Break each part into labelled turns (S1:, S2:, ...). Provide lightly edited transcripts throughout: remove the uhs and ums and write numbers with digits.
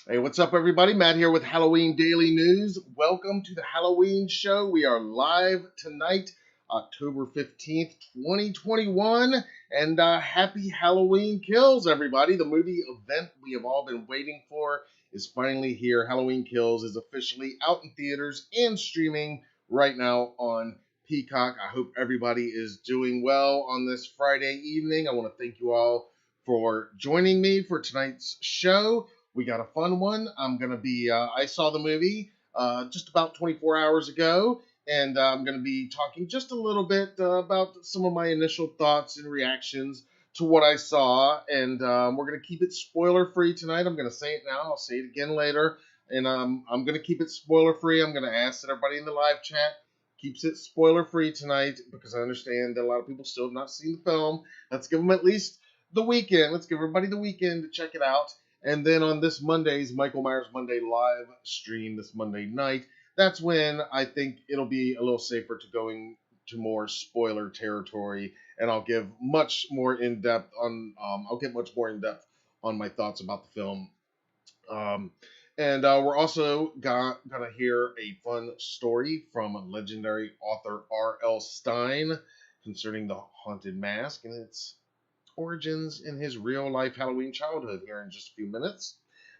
S1: Hey, what's up, everybody? Matt here with Halloween Daily News. Welcome to the Halloween show. We are live tonight, October 15th, 2021. And happy Halloween Kills, everybody. The movie event we have all been waiting for is finally here. Halloween Kills is officially out in theaters and streaming right now on Peacock. I hope everybody is doing well on this Friday evening. I want to thank you all for joining me for tonight's show. We got a fun one. I saw the movie just about 24 hours ago, and I'm going to be talking just a little bit about some of my initial thoughts and reactions to what I saw. And we're going to keep it spoiler free tonight. I'm going to say it now, I'll say it again later. And I'm going to keep it spoiler free. I'm going to ask that everybody in the live chat keeps it spoiler free tonight because I understand that a lot of people still have not seen the film. Let's give them at least the weekend. Let's give everybody the weekend to check it out. And then on this Monday's Michael Myers Monday live stream this Monday night, that's when I think it'll be a little safer to going to more spoiler territory, and I'll give much more in depth on. I'll get much more in depth on my thoughts about the film. Um, and we're also gonna hear a fun story from legendary author R.L. Stine concerning the haunted mask, and its origins in his real life Halloween childhood here in just a few minutes.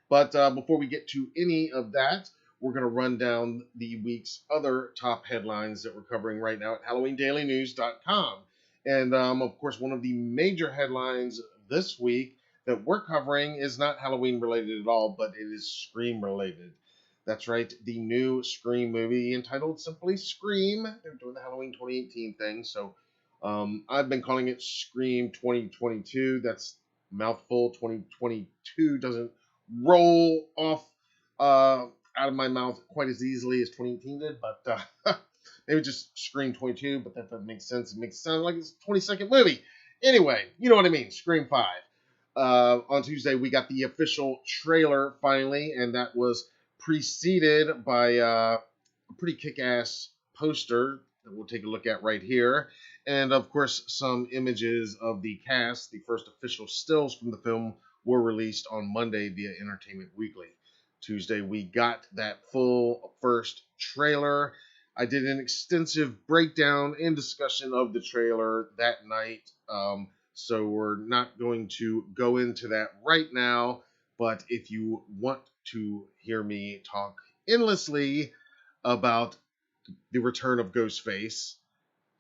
S1: But before we get to any of that, we're going to run down the week's other top headlines that we're covering right now at HalloweenDailyNews.com. And of course, one of the major headlines this week that we're covering is not Halloween related at all, but it is Scream related. That's right, the new Scream movie entitled simply Scream. They're doing the Halloween 2018 thing, so I've been calling it Scream 2022. That's mouthful. 2022 doesn't roll off out of my mouth quite as easily as 2018 did, but maybe just Scream 22, but that doesn't make sense. It makes it sound like it's a 22nd movie. Anyway, you know what I mean. Scream 5. On Tuesday, we got the official trailer finally, and that was preceded by a pretty kick-ass poster that we'll take a look at right here. And of course, some images of the cast. The first official stills from the film were released on Monday via Entertainment Weekly. Tuesday, we got that full first trailer. I did an extensive breakdown and discussion of the trailer that night. So we're not going to go into that right now. But if you want to hear me talk endlessly about the return of Ghostface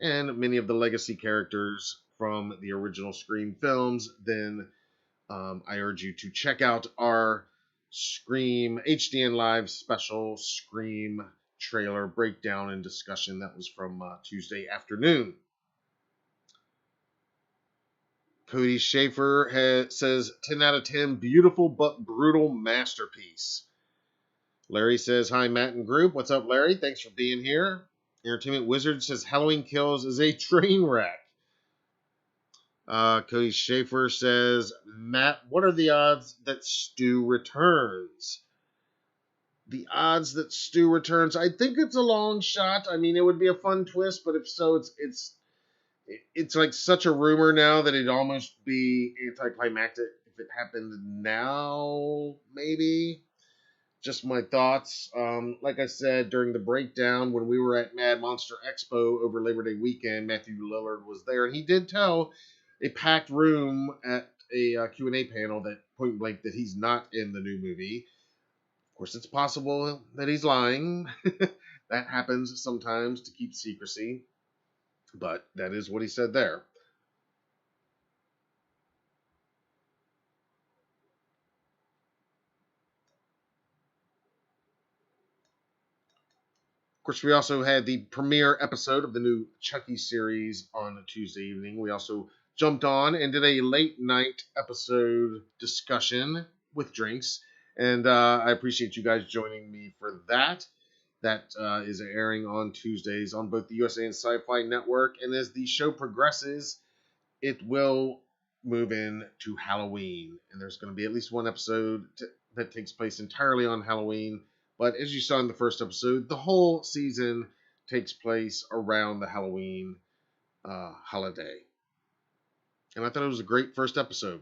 S1: and many of the legacy characters from the original Scream films, then I urge you to check out our Scream HDN Live special Scream trailer breakdown and discussion that was from Tuesday afternoon. Cody Schaefer says 10 out of 10, beautiful but brutal masterpiece. Larry says, hi, Matt and group. What's up, Larry? Thanks for being here. Entertainment Wizard says Halloween Kills is a train wreck. Cody Schaefer says, Matt, what are the odds that Stu returns? The odds that Stu returns, I think it's a long shot. I mean, it would be a fun twist, but if so, it's like such a rumor now that it'd almost be anticlimactic if it happened now, maybe. Just my thoughts. Like I said during the breakdown, when we were at Mad Monster Expo over Labor Day weekend, Matthew Lillard was there, and he did tell a packed room at a Q&A panel that point blank that he's not in the new movie. Of course, it's possible that he's lying. That happens sometimes to keep secrecy, but that is what he said there. Of course, we also had the premiere episode of the new Chucky series on Tuesday evening. We also jumped on and did a late night episode discussion with drinks. And I appreciate you guys joining me for that. That is airing on Tuesdays on both the USA and Sci-Fi Network. And as the show progresses, it will move in to Halloween. And there's going to be at least one episode that takes place entirely on Halloween. But as you saw in the first episode, the whole season takes place around the Halloween holiday. And I thought it was a great first episode.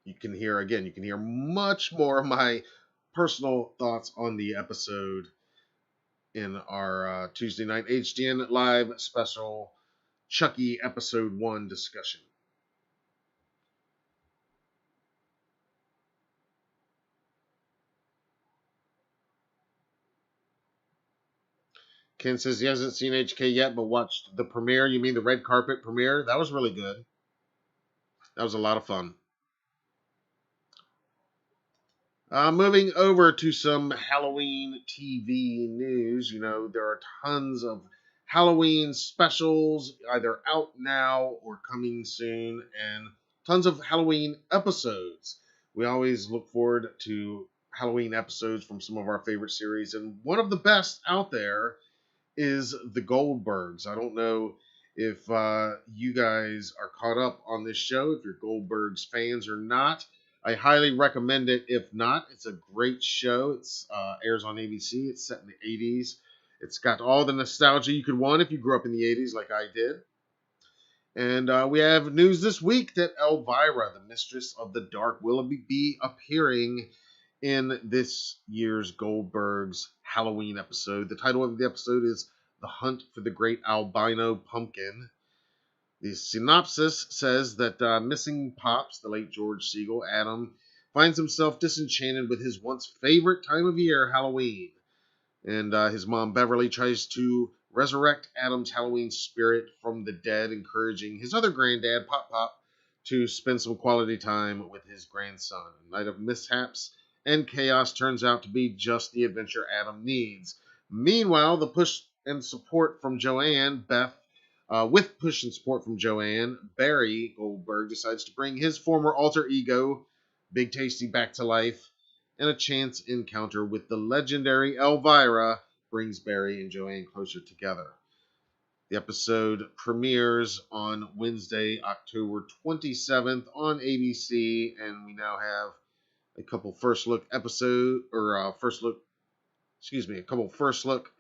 S1: you can hear much more of my personal thoughts on the episode in our Tuesday night HDN live special Chucky episode 1 discussion. Ken says he hasn't seen HK yet, but watched the premiere. You mean the red carpet premiere? That was really good. That was a lot of fun. Moving over to some Halloween TV news. You know, there are tons of Halloween specials either out now or coming soon, and tons of Halloween episodes. We always look forward to Halloween episodes from some of our favorite series, and one of the best out there is the Goldbergs. I don't know if you guys are caught up on this show, if you're Goldbergs fans or not. I highly recommend it. If not, it's a great show. It's airs on ABC. It's set in the 80s. It's got all the nostalgia you could want if you grew up in the 80s like I did. And we have news this week that Elvira, the Mistress of the Dark, will be appearing in this year's Goldberg's Halloween episode. The title of the episode is The Hunt for the Great Albino Pumpkin. The synopsis says that missing Pops, the late George Siegel, Adam, finds himself disenchanted with his once favorite time of year, Halloween. And his mom, Beverly, tries to resurrect Adam's Halloween spirit from the dead, encouraging his other granddad, Pop Pop, to spend some quality time with his grandson. A night of mishaps and chaos turns out to be just the adventure Adam needs. Meanwhile, the push and support from Joanne, with push and support from Joanne, Barry Goldberg decides to bring his former alter ego, Big Tasty, back to life, and a chance encounter with the legendary Elvira brings Barry and Joanne closer together. The episode premieres on Wednesday, October 27th on ABC, and we now have a couple first look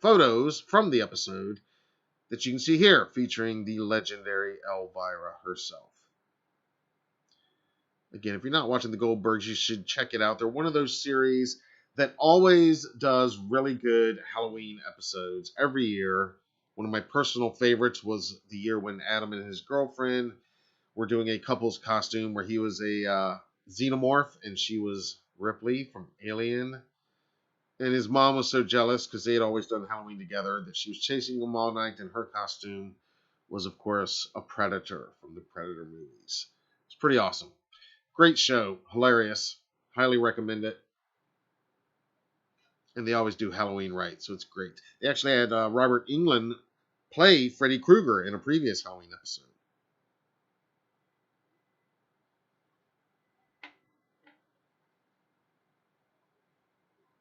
S1: photos from the episode that you can see here, featuring the legendary Elvira herself. Again, if you're not watching the Goldbergs, you should check it out. They're one of those series that always does really good Halloween episodes every year. One of my personal favorites was the year when Adam and his girlfriend were doing a couple's costume where he was a xenomorph and she was Ripley from Alien. And his mom was so jealous because they had always done Halloween together that she was chasing him all night, and her costume was, of course, a Predator from the Predator movies. It's pretty awesome. Great show. Hilarious. Highly recommend it. And they always do Halloween right, so it's great. They actually had Robert Englund play Freddy Krueger in a previous Halloween episode.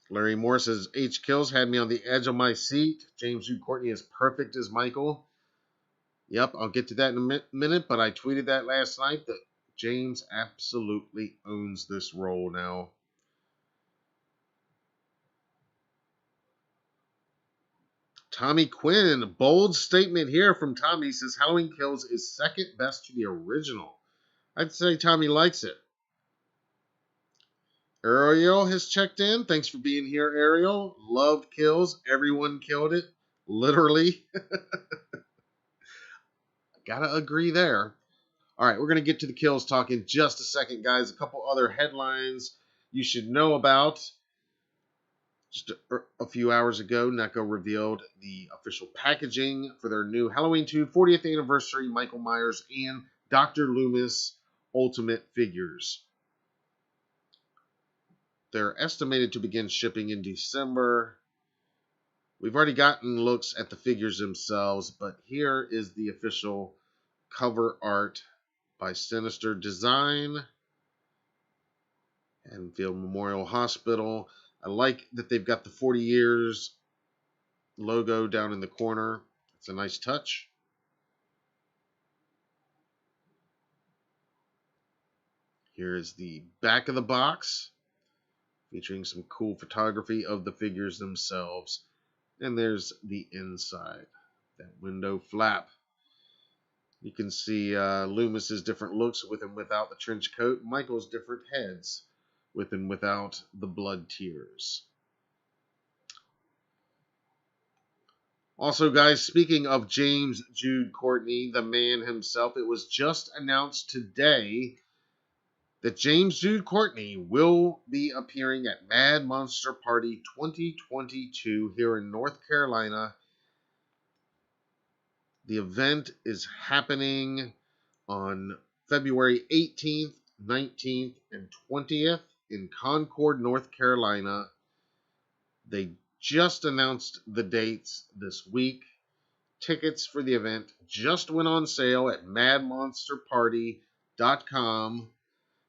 S1: Larry Moore says, H. Kills had me on the edge of my seat. James Hugh Courtney is perfect as Michael. Yep, I'll get to that in a minute, but I tweeted that last night that James absolutely owns this role now. Tommy Quinn, bold statement here from Tommy, says Halloween Kills is second best to the original. I'd say Tommy likes it. Ariel has checked in. Thanks for being here, Ariel. Loved Kills. Everyone killed it. Literally. Gotta agree there. All right, we're going to get to the Kills talk in just a second, guys. A couple other headlines you should know about. Just a few hours ago, NECCO revealed the official packaging for their new Halloween 2 40th anniversary Michael Myers and Dr. Loomis Ultimate figures. They're estimated to begin shipping in December. We've already gotten looks at the figures themselves, but here is the official cover art by Sinister Design, Haddonfield Memorial Hospital. I like that they've got the 40 years logo down in the corner. It's a nice touch. Here is the back of the box, featuring some cool photography of the figures themselves. And there's the inside, that window flap. You can see Loomis's different looks with and without the trench coat, Michael's different heads with and without the blood tears. Also, guys, speaking of James Jude Courtney, the man himself, it was just announced today that James Jude Courtney will be appearing at Mad Monster Party 2022 here in North Carolina. The event is happening on February 18th, 19th, and 20th in Concord, North Carolina. They just announced the dates this week. Tickets for the event just went on sale at madmonsterparty.com.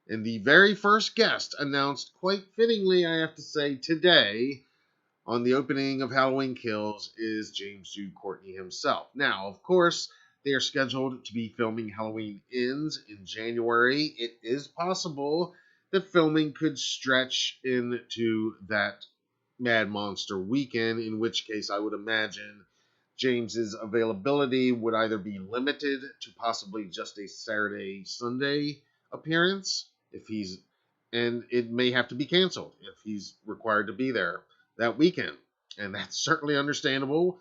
S1: And the very first guest announced, quite fittingly, I have to say, today on the opening of Halloween Kills is James Jude Courtney himself. Now, of course, they are scheduled to be filming Halloween Ends in January. It is possible that filming could stretch into that Mad Monster weekend, in which case I would imagine James's availability would either be limited to possibly just a Saturday, Sunday appearance and it may have to be canceled if he's required to be there that weekend. And that's certainly understandable.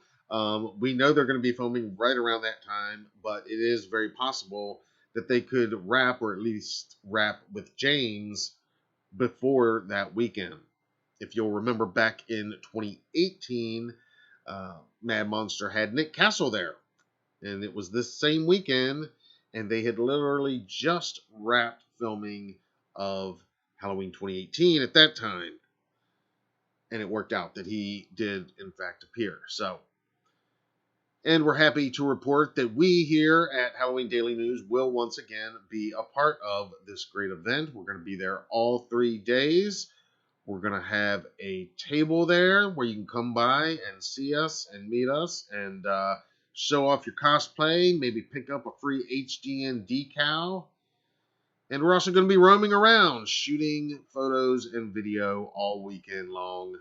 S1: We know they're going to be filming right around that time, but it is very possible that they could wrap, or at least wrap with James before that weekend. If you'll remember back in 2018, Mad Monster had Nick Castle there. And it was this same weekend, and they had literally just wrapped filming of Halloween 2018 at that time. And it worked out that he did, in fact, appear. And we're happy to report that we here at Halloween Daily News will once again be a part of this great event. We're going to be there all 3 days. We're going to have a table there where you can come by and see us and meet us and show off your cosplay, maybe pick up a free HDN decal. And we're also going to be roaming around, shooting photos and video all weekend long.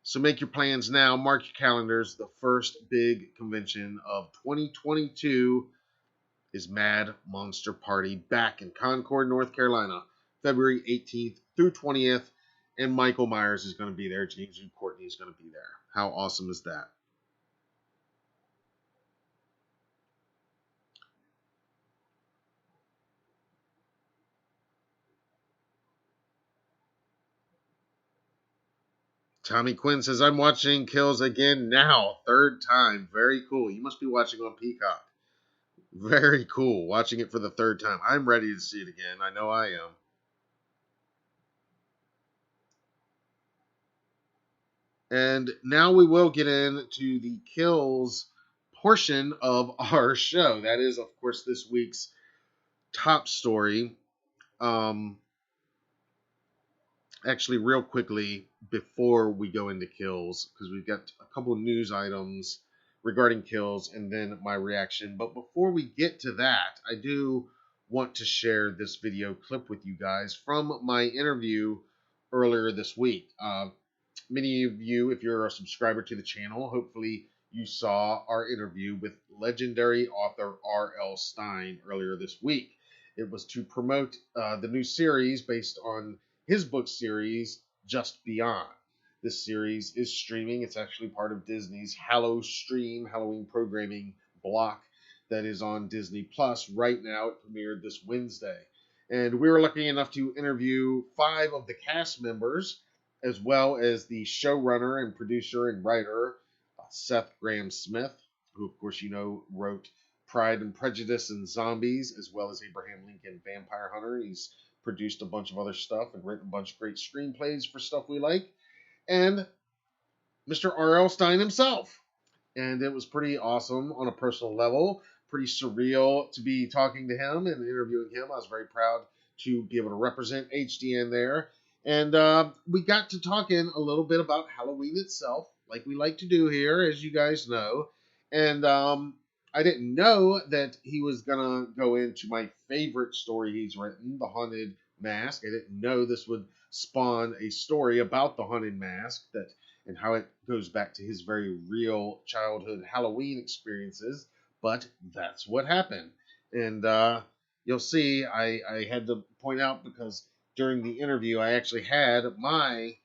S1: So make your plans now. Mark your calendars. The first big convention of 2022 is Mad Monster Party back in Concord, North Carolina, February 18th through 20th. And Michael Myers is going to be there. James Jude Courtney is going to be there. How awesome is that? Tommy Quinn says, I'm watching Kills again now. 3rd time. Very cool. You must be watching on Peacock. Very cool. Watching it for the 3rd time. I'm ready to see it again. I know I am. And now we will get into the Kills portion of our show. That is, of course, this week's top story. Actually, real quickly, before we go into Kills, because we've got a couple of news items regarding Kills and then my reaction. But before we get to that, I do want to share this video clip with you guys from my interview earlier this week. Many of you, if you're a subscriber to the channel, hopefully you saw our interview with legendary author R.L. Stine earlier this week. It was to promote the new series based on his book series, Just Beyond. This series is streaming. It's actually part of Disney's Halloween programming block that is on Disney Plus right now. It premiered this Wednesday. And we were lucky enough to interview 5 of the cast members, as well as the showrunner and producer and writer, Seth Grahame-Smith, who, of course, you know, wrote Pride and Prejudice and Zombies, as well as Abraham Lincoln Vampire Hunter. He's produced a bunch of other stuff and written a bunch of great screenplays for stuff we like. And Mr. R.L. Stine himself. And it was pretty awesome on a personal level. Pretty surreal to be talking to him and interviewing him. I was very proud to be able to represent HDN there. And we got to talking a little bit about Halloween itself, like we like to do here, as you guys know. And I didn't know that he was going to go into my favorite story he's written, The Haunted Mask. I didn't know this would spawn a story about the Haunted Mask and how it goes back to his very real childhood Halloween experiences. but that's what happened. And you'll see, I had to point out because during the interview, I actually had my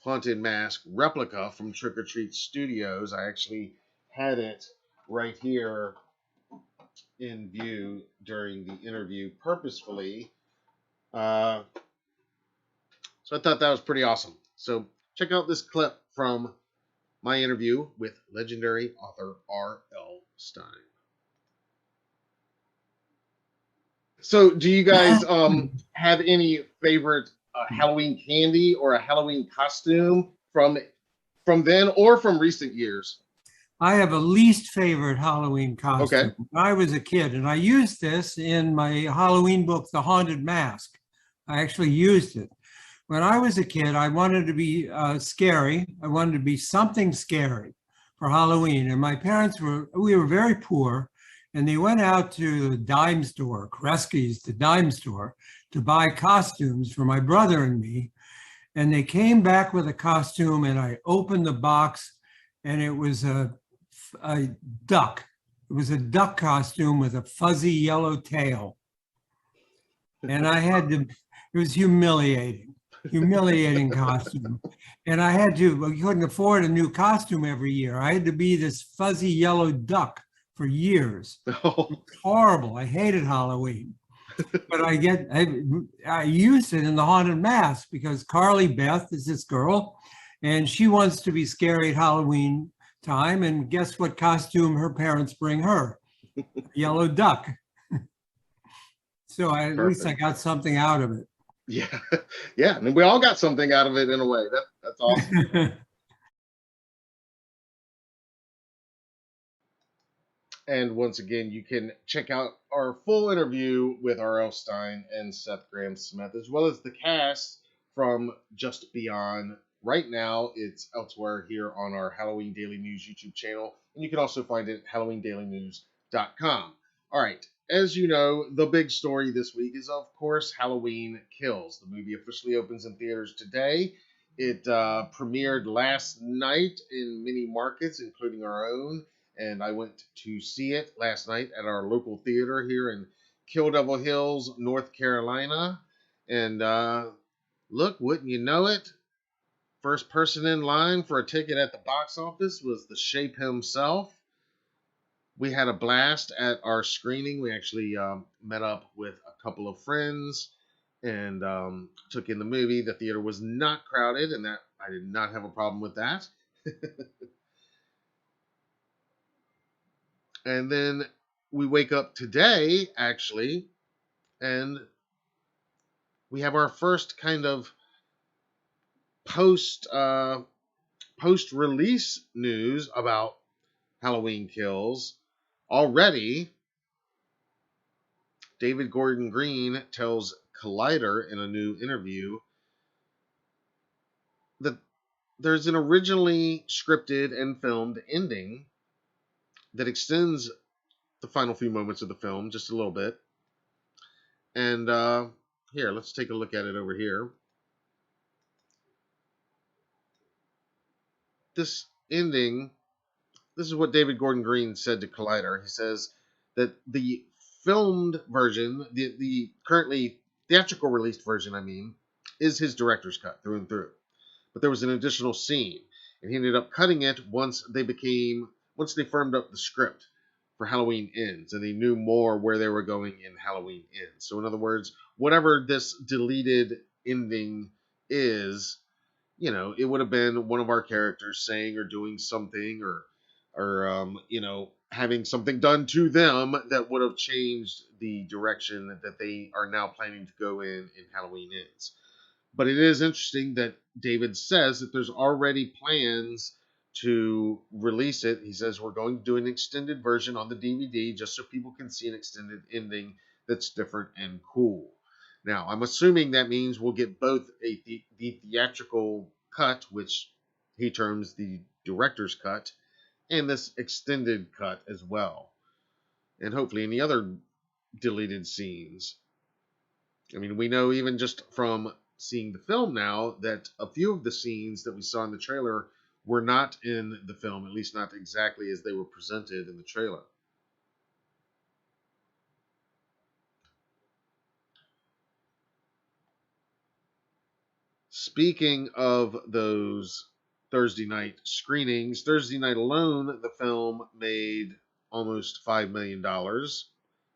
S1: haunted mask replica from Trick or Treat Studios. I actually had it right here in view during the interview purposefully. Uh, so I thought that was pretty awesome. So check out this clip from my interview with legendary author R.L. Stine. So, do you guys have any favorite Halloween candy or a Halloween costume from then or from recent years?
S2: I have a least favorite Halloween costume.
S1: Okay.
S2: When I was a kid, and I used this in my Halloween book, The Haunted Mask. I actually used it. When I was a kid, I wanted to be scary. I wanted to be something scary for Halloween. And my parents we were very poor, and they went out to the dime store, Kresge's, the dime store, to buy costumes for my brother and me. And they came back with a costume, and I opened the box, and it was a duck. It was a duck costume with a fuzzy yellow tail. And I had to, it was humiliating costume. And I couldn't afford a new costume every year. I had to be this fuzzy yellow duck for years.
S1: Oh.
S2: Horrible. I hated Halloween. But I used it in The Haunted Mask because Carly Beth is this girl, and she wants to be scary at Halloween time. And guess what costume her parents bring her? A yellow duck. So at least I got something out of it.
S1: Yeah, yeah. I mean, we all got something out of it in a way. That's awesome. And once again, you can check out our full interview with R.L. Stine and Seth Grahame-Smith, as well as the cast from Just Beyond. Right now, it's elsewhere here on our Halloween Daily News YouTube channel, and you can also find it at HalloweenDailyNews.com. All right, as you know, the big story this week is, of course, Halloween Kills. The movie officially opens in theaters today. It premiered last night in many markets, including our own. And I went to see it last night at our local theater here in Kill Devil Hills, North Carolina. And look, wouldn't you know it? First person in line for a ticket at the box office was the Shape himself. We had a blast at our screening. We actually met up with a couple of friends and took in the movie. The theater was not crowded, and that I did not have a problem with that. And then we wake up today, actually, and we have our first kind of post-release news about Halloween Kills. Already, David Gordon Green tells Collider in a new interview that there's an originally scripted and filmed ending that extends the final few moments of the film just a little bit. And here, let's take a look at it over here. This ending, this is what David Gordon Green said to Collider. He says that the filmed version, the currently theatrical released version, is his director's cut through and through. But there was an additional scene, and he ended up cutting it once they firmed up the script for Halloween Ends, and they knew more where they were going in Halloween Ends. So in other words, whatever this deleted ending is, it would have been one of our characters saying or doing something or having something done to them that would have changed the direction that they are now planning to go in Halloween Ends. But it is interesting that David says that there's already plans to release it. He says we're going to do an extended version on the DVD just so people can see an extended ending that's different and cool. Now, I'm assuming that means we'll get both the theatrical cut, which he terms the director's cut, and this extended cut as well. And hopefully any other deleted scenes. I mean, we know even just from seeing the film now that a few of the scenes that we saw in the trailer were not in the film, at least not exactly as they were presented in the trailer. Speaking of those Thursday night screenings, Thursday night alone, the film made almost $5 million,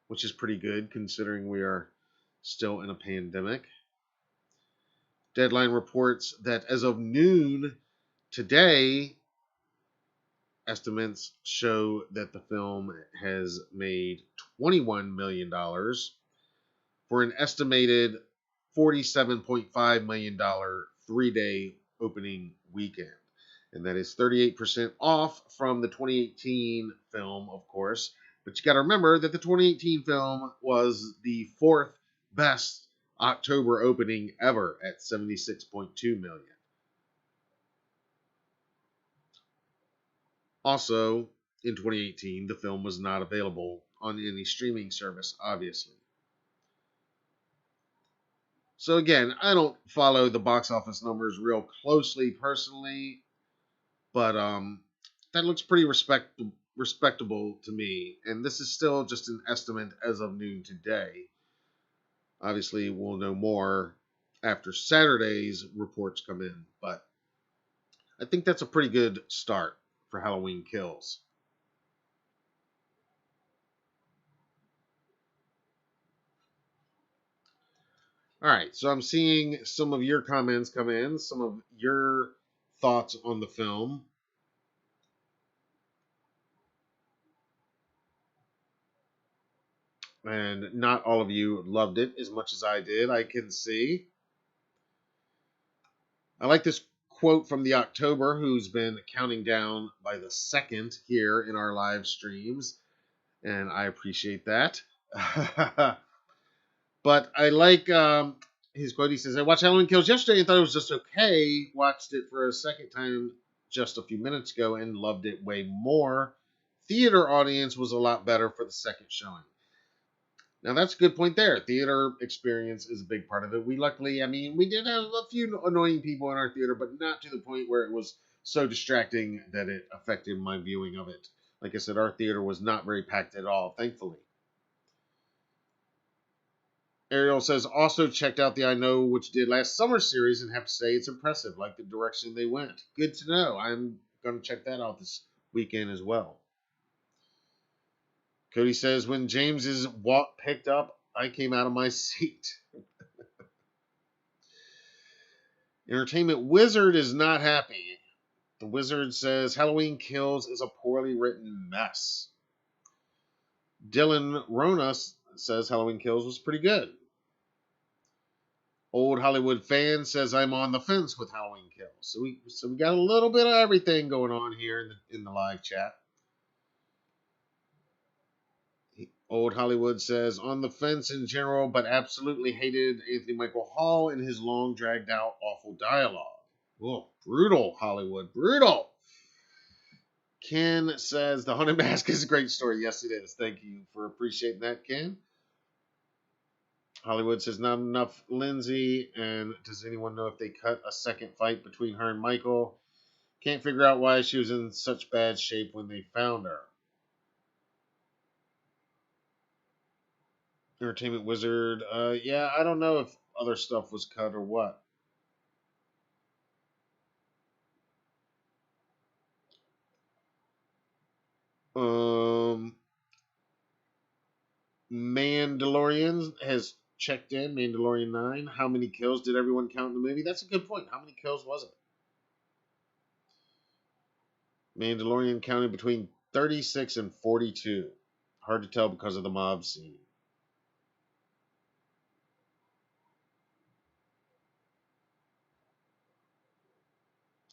S1: which is pretty good considering we are still in a pandemic. Deadline reports that as of noon today, estimates show that the film has made $21 million for an estimated $47.5 million 3-day opening weekend. And that is 38% off from the 2018 film, of course. But you got to remember that the 2018 film was the fourth best October opening ever at 76.2 million. Also, in 2018, the film was not available on any streaming service, obviously. So again, I don't follow the box office numbers real closely personally, but that looks pretty respectable to me. And this is still just an estimate as of noon today. Obviously, we'll know more after Saturday's reports come in, but I think that's a pretty good start for Halloween Kills. All right, so I'm seeing some of your comments come in, some of your thoughts on the film. And not all of you loved it as much as I did, I can see. I like this quote from the October, who's been counting down by the second here in our live streams, and I appreciate that. But I like his quote. He says, I watched Halloween Kills yesterday and thought it was just okay. Watched it for a second time just a few minutes ago and loved it way more. Theater audience was a lot better for the second showing. Now, that's a good point there. Theater experience is a big part of it. We luckily, we did have a few annoying people in our theater, but not to the point where it was so distracting that it affected my viewing of it. Like I said, our theater was not very packed at all, thankfully. Ariel says, also checked out the I Know What You Did Last Summer series and have to say it's impressive, like the direction they went. Good to know. I'm going to check that out this weekend as well. Cody says, when James's walk picked up, I came out of my seat. Entertainment Wizard is not happy. The Wizard says, Halloween Kills is a poorly written mess. Dylan Rona says Halloween Kills was pretty good. Old Hollywood fan says I'm on the fence with Halloween Kills. So we got a little bit of everything going on here in the live chat. Old Hollywood says, on the fence in general, but absolutely hated Anthony Michael Hall and his long, dragged out, awful dialogue. Oh, brutal, Hollywood, brutal. Ken says, the Haunted Mask is a great story. Yes, it is. Thank you for appreciating that, Ken. Hollywood says, not enough Lindsay. And does anyone know if they cut a second fight between her and Michael? Can't figure out why she was in such bad shape when they found her. Entertainment Wizard. Yeah, I don't know if other stuff was cut or what. Mandalorian has checked in. Mandalorian 9. How many kills did everyone count in the movie? That's a good point. How many kills was it? Mandalorian counted between 36 and 42. Hard to tell because of the mob scene.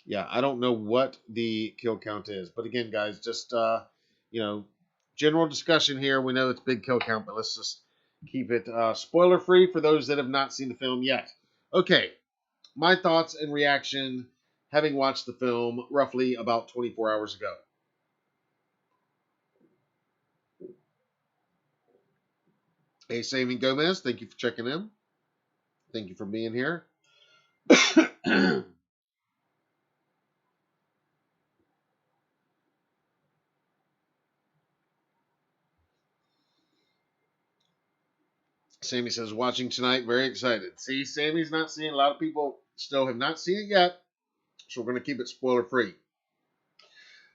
S1: Yeah, I don't know what the kill count is. But again, guys, just, general discussion here. We know it's big kill count, but let's just keep it spoiler free for those that have not seen the film yet. Okay, my thoughts and reaction having watched the film roughly about 24 hours ago. Hey, Sammy Gomez, thank you for checking in. Thank you for being here. Sammy says, watching tonight, very excited. See, Sammy's not seeing a lot of people still have not seen it yet, so we're going to keep it spoiler free.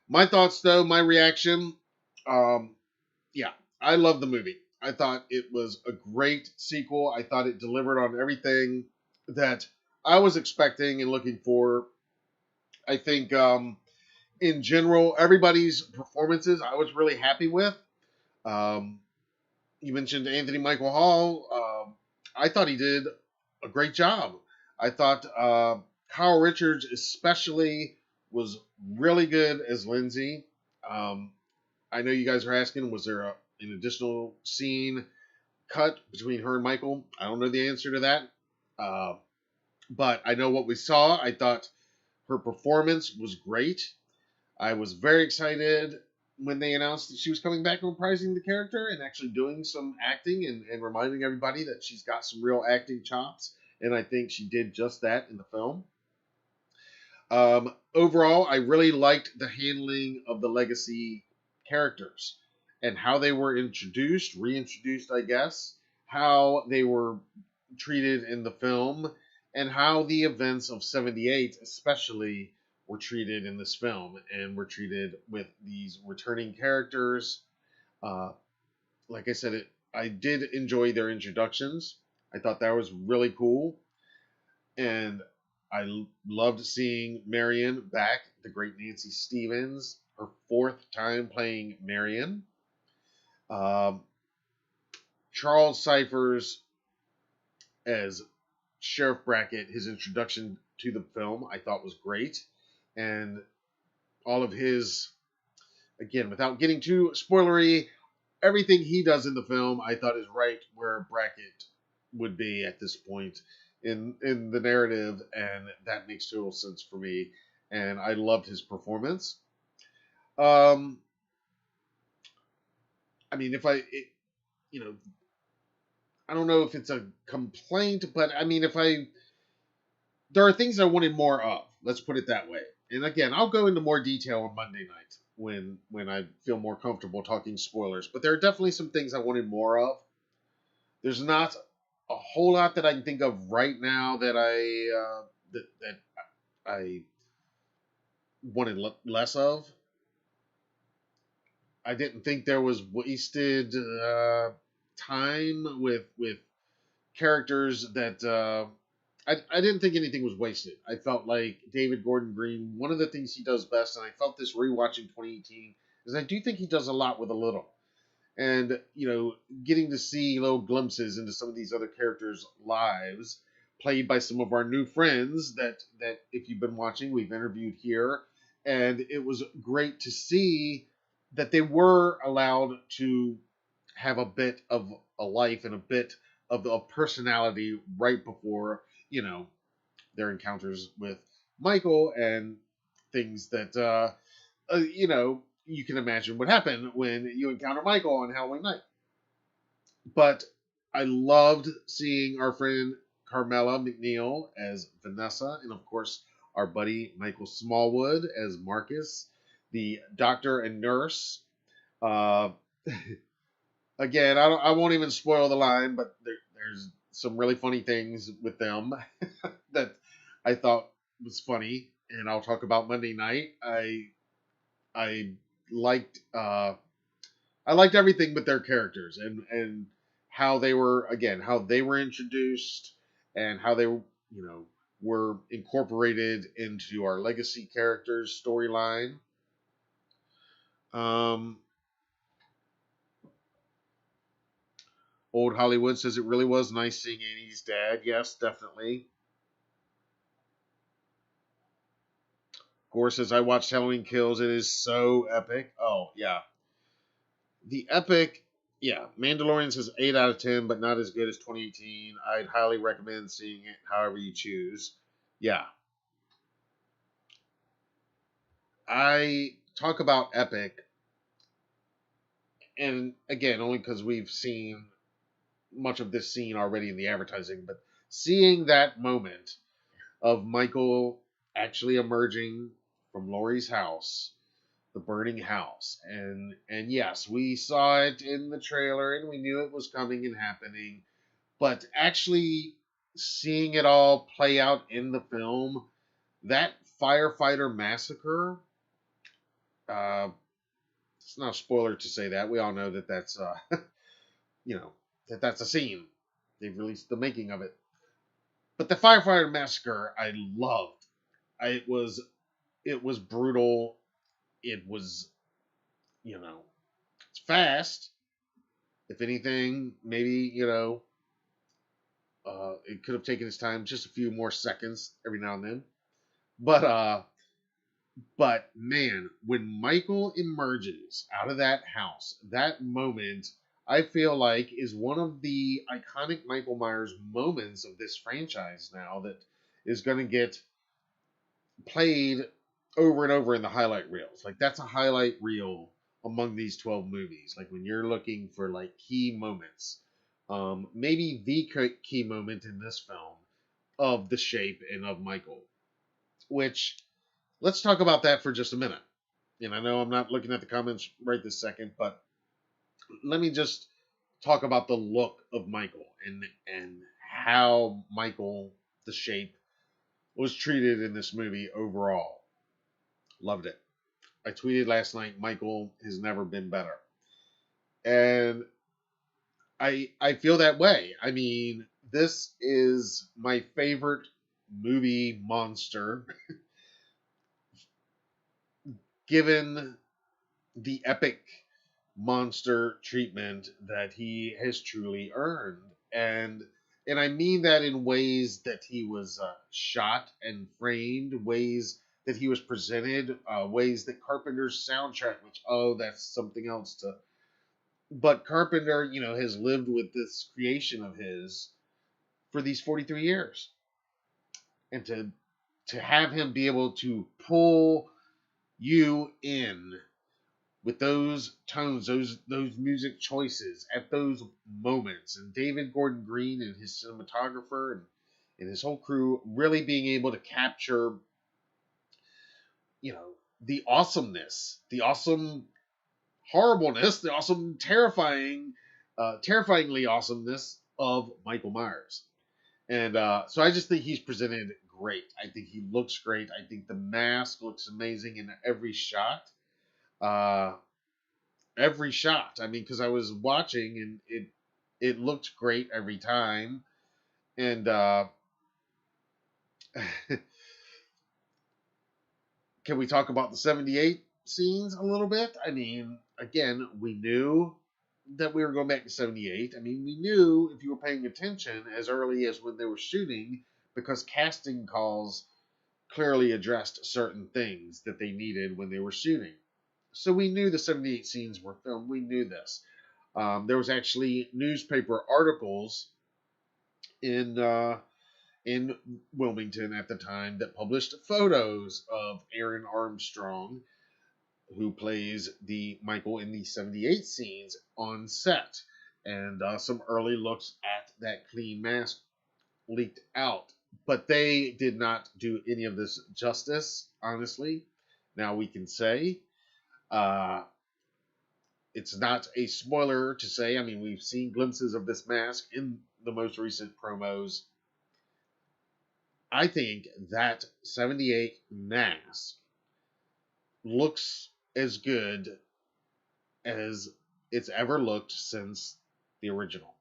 S1: My thoughts, though, my reaction, um, yeah, I love the movie. I thought it was a great sequel. I thought it delivered on everything that I was expecting and looking for. I think, in general, everybody's performances I was really happy with. Um, you mentioned Anthony Michael Hall. I thought he did a great job. I thought Kyle Richards, especially, was really good as Lindsay. Um, I know you guys are asking, was there an additional scene cut between her and Michael? I don't know the answer to that. Uh, but I know what we saw. I thought her performance was great. I was very excited when they announced that she was coming back reprising the character and actually doing some acting and reminding everybody that she's got some real acting chops. And I think she did just that in the film. Overall, I really liked the handling of the legacy characters and how they were introduced, reintroduced, I guess, how they were treated in the film, and how the events of 78, especially, were treated in this film and were treated with these returning characters. Uh, like I said, I did enjoy their introductions. I thought that was really cool. And I loved seeing Marion back, the great Nancy Stevens, her fourth time playing Marion. Um, Charles Cyphers as Sheriff Brackett, his introduction to the film, I thought was great. And all of his, again, without getting too spoilery, everything he does in the film, I thought is right where Brackett would be at this point in the narrative, and that makes total sense for me. And I loved his performance. Um, I mean, you know, I don't know if it's a complaint, but I mean, there are things I wanted more of. Let's put it that way. And again, I'll go into more detail on Monday night when I feel more comfortable talking spoilers. But there are definitely some things I wanted more of. There's not a whole lot that I can think of right now that that I wanted less of. I didn't think there was wasted time with characters that I didn't think anything was wasted. I felt like David Gordon Green, one of the things he does best, and I felt this rewatching 2018, is I do think he does a lot with a little. And, getting to see little glimpses into some of these other characters' lives, played by some of our new friends that if you've been watching, we've interviewed here. And it was great to see that they were allowed to have a bit of a life and a bit of a personality right before, their encounters with Michael and things that, you can imagine what happened when you encounter Michael on Halloween night. But I loved seeing our friend Carmela McNeil as Vanessa, and of course, our buddy Michael Smallwood as Marcus, the doctor and nurse. Uh, Again, I won't even spoil the line, but there's some really funny things with them that I thought was funny, and I'll talk about Monday night. I liked I liked everything with their characters and how they were introduced and how they were incorporated into our legacy characters storyline. Um, Old Hollywood says it really was nice seeing Annie's dad. Yes, definitely. Gore says I watched Halloween Kills. It is so epic. Oh yeah, the epic. Yeah, Mandalorian says 8 out of 10, but not as good as 2018. I'd highly recommend seeing it. However you choose. Yeah, I talk about epic, and again, only because we've seen much of this scene already in the advertising, but seeing that moment of Michael actually emerging from Laurie's house, the burning house, and yes, we saw it in the trailer and we knew it was coming and happening, but actually seeing it all play out in the film, that firefighter massacre, uh, it's not a spoiler to say that. We all know that that's, you know, that's a scene. They've released the making of it. But the firefighter massacre, I loved. It was brutal. It was, it's fast. If anything, maybe, it could have taken its time, just a few more seconds every now and then. But man, when Michael emerges out of that house, that moment I feel like is one of the iconic Michael Myers moments of this franchise now that is going to get played over and over in the highlight reels. Like that's a highlight reel among these 12 movies. Like when you're looking for like key moments, maybe the key moment in this film of the shape and of Michael, which let's talk about that for just a minute. And I know I'm not looking at the comments right this second, but let me just talk about the look of Michael and how Michael, the shape, was treated in this movie overall. Loved it. I tweeted last night, Michael has never been better. And I feel that way. I mean, this is my favorite movie monster given the epic monster treatment that he has truly earned. And I mean that in ways that he was shot and framed, ways that he was presented, ways that Carpenter's soundtrack, which that's something else to. But Carpenter, has lived with this creation of his for these 43 years, and to have him be able to pull you in with those tones, those music choices at those moments, and David Gordon Green and his cinematographer and his whole crew really being able to capture, the awesomeness, the awesome horribleness, the awesome terrifyingly awesomeness of Michael Myers. And so I just think he's presented great. I think he looks great. I think the mask looks amazing in every shot. Every shot. I mean, because I was watching and it looked great every time. And can we talk about the 78 scenes a little bit? I mean, again, we knew that we were going back to 78. I mean, we knew if you were paying attention as early as when they were shooting, because casting calls clearly addressed certain things that they needed when they were shooting. So we knew the 78 scenes were filmed. We knew this. There was actually newspaper articles in Wilmington at the time that published photos of Aaron Armstrong, who plays the Michael in the 78 scenes, on set. And some early looks at that clean mask leaked out. But they did not do any of this justice, honestly. Now we can say. It's not a spoiler to say. I mean, we've seen glimpses of this mask in the most recent promos. I think that 78 mask looks as good as it's ever looked since the original.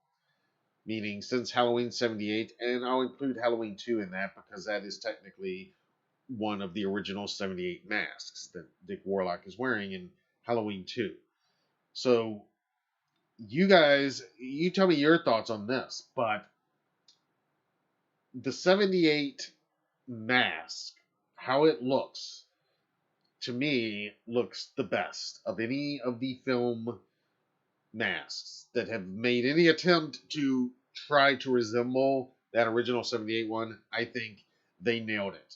S1: Meaning since Halloween 78, and I'll include Halloween 2 in that because that is technically one of the original 78 masks that Dick Warlock is wearing in Halloween 2. So, you guys, you tell me your thoughts on this, but the 78 mask, how it looks, to me, looks the best of any of the film masks that have made any attempt to try to resemble that original 78 one. I think they nailed it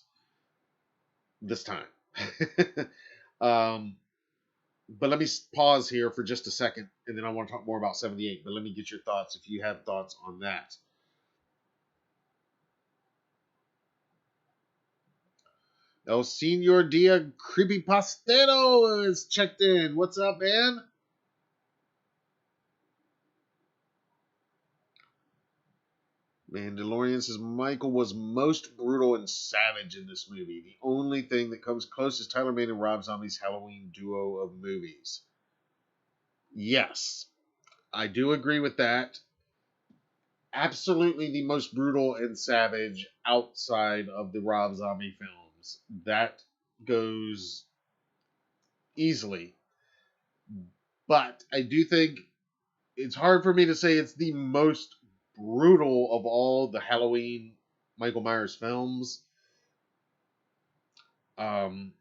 S1: this time. But let me pause here for just a second, and then I want to talk more about 78. But let me get your thoughts if you have thoughts on that. El Senor Dia Creepypastero is checked in. What's up, man? Mandalorian says Michael was most brutal and savage in this movie. The only thing that comes close is Tyler Mane and Rob Zombie's Halloween duo of movies. Yes, I do agree with that. Absolutely the most brutal and savage outside of the Rob Zombie films. That goes easily. But I do think it's hard for me to say it's the most brutal of all the Halloween Michael Myers films. To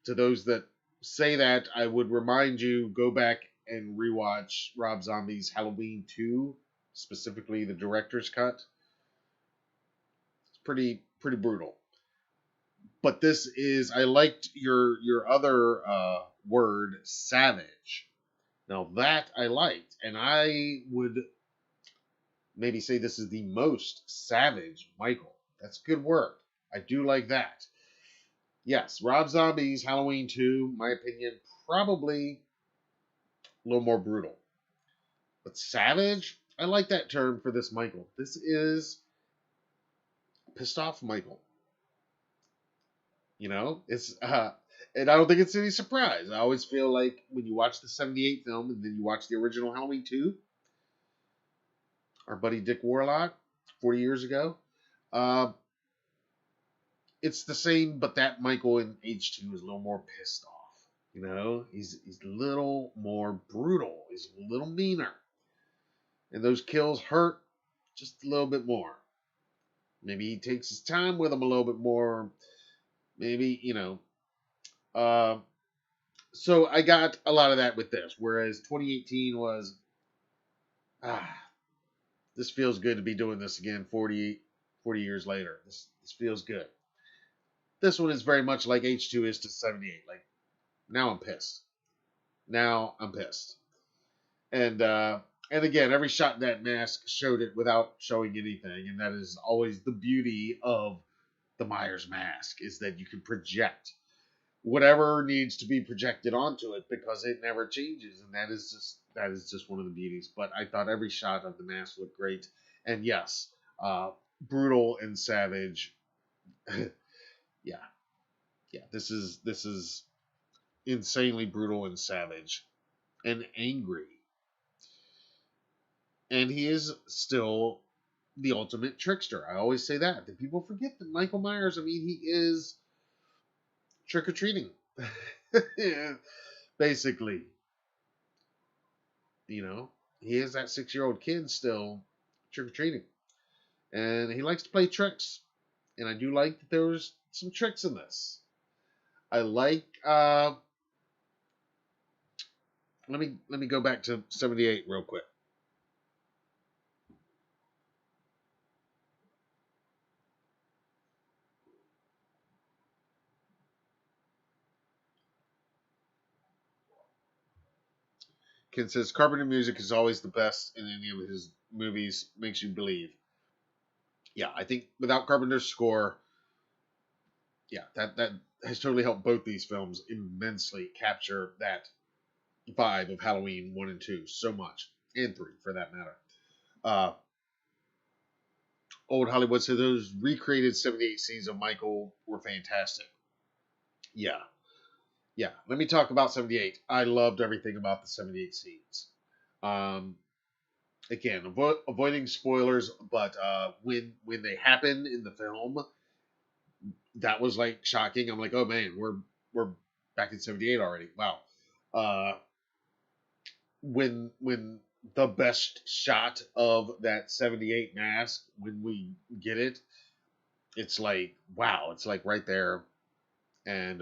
S1: those that say that, I would remind you, go back and rewatch Rob Zombie's Halloween 2, specifically the director's cut. It's pretty brutal. But this is, I liked your other word, savage. Now that I liked, and I would maybe say this is the most savage Michael. That's good work. I do like that. Yes, Rob Zombie's Halloween 2, my opinion, probably a little more brutal. But savage, I like that term for this Michael. This is pissed off Michael. You know, it's and I don't think it's any surprise. I always feel like when you watch the '78 film and then you watch the original Halloween 2, our buddy Dick Warlock, 40 years ago, uh, it's the same, but that Michael in H2 is a little more pissed off. You know, he's a little more brutal. He's a little meaner, and those kills hurt just a little bit more. Maybe he takes his time with them a little bit more. Maybe Uh, so I got a lot of that with this, whereas 2018 was this feels good to be doing this again 40 years later. This feels good. This one is very much like H2 is to 78. Like, now I'm pissed. Now I'm pissed. And again, every shot in that mask showed it without showing anything, and that is always the beauty of the Myers mask, is that you can project whatever needs to be projected onto it because it never changes, and that is just one of the beauties. But I thought every shot of the mask looked great, and yes, brutal and savage. Yeah, yeah. This is insanely brutal and savage and angry, and he is still the ultimate trickster. I always say that. That people forget that Michael Myers. I mean, he is trick or treating, basically. You know, he is that 6-year-old kid still trick or treating, and he likes to play tricks. And I do like that there was some tricks in this. I like. Let me go back to '78 real quick. Ken says Carpenter music is always the best in any of his movies. Makes you believe. Yeah, I think without Carpenter's score, yeah, that has totally helped both these films immensely capture that vibe of Halloween 1 and 2 so much, and 3 for that matter. Uh, Old Hollywood said those recreated '78 scenes of Michael were fantastic. Yeah, yeah. Let me talk about '78. I loved everything about the '78 scenes. Um, Again, avoiding spoilers, but when they happen in the film, that was like shocking. I'm like, oh man, we're back in '78 already. Wow. Uh, when the best shot of that '78 mask, when we get it, it's like wow, it's like right there, and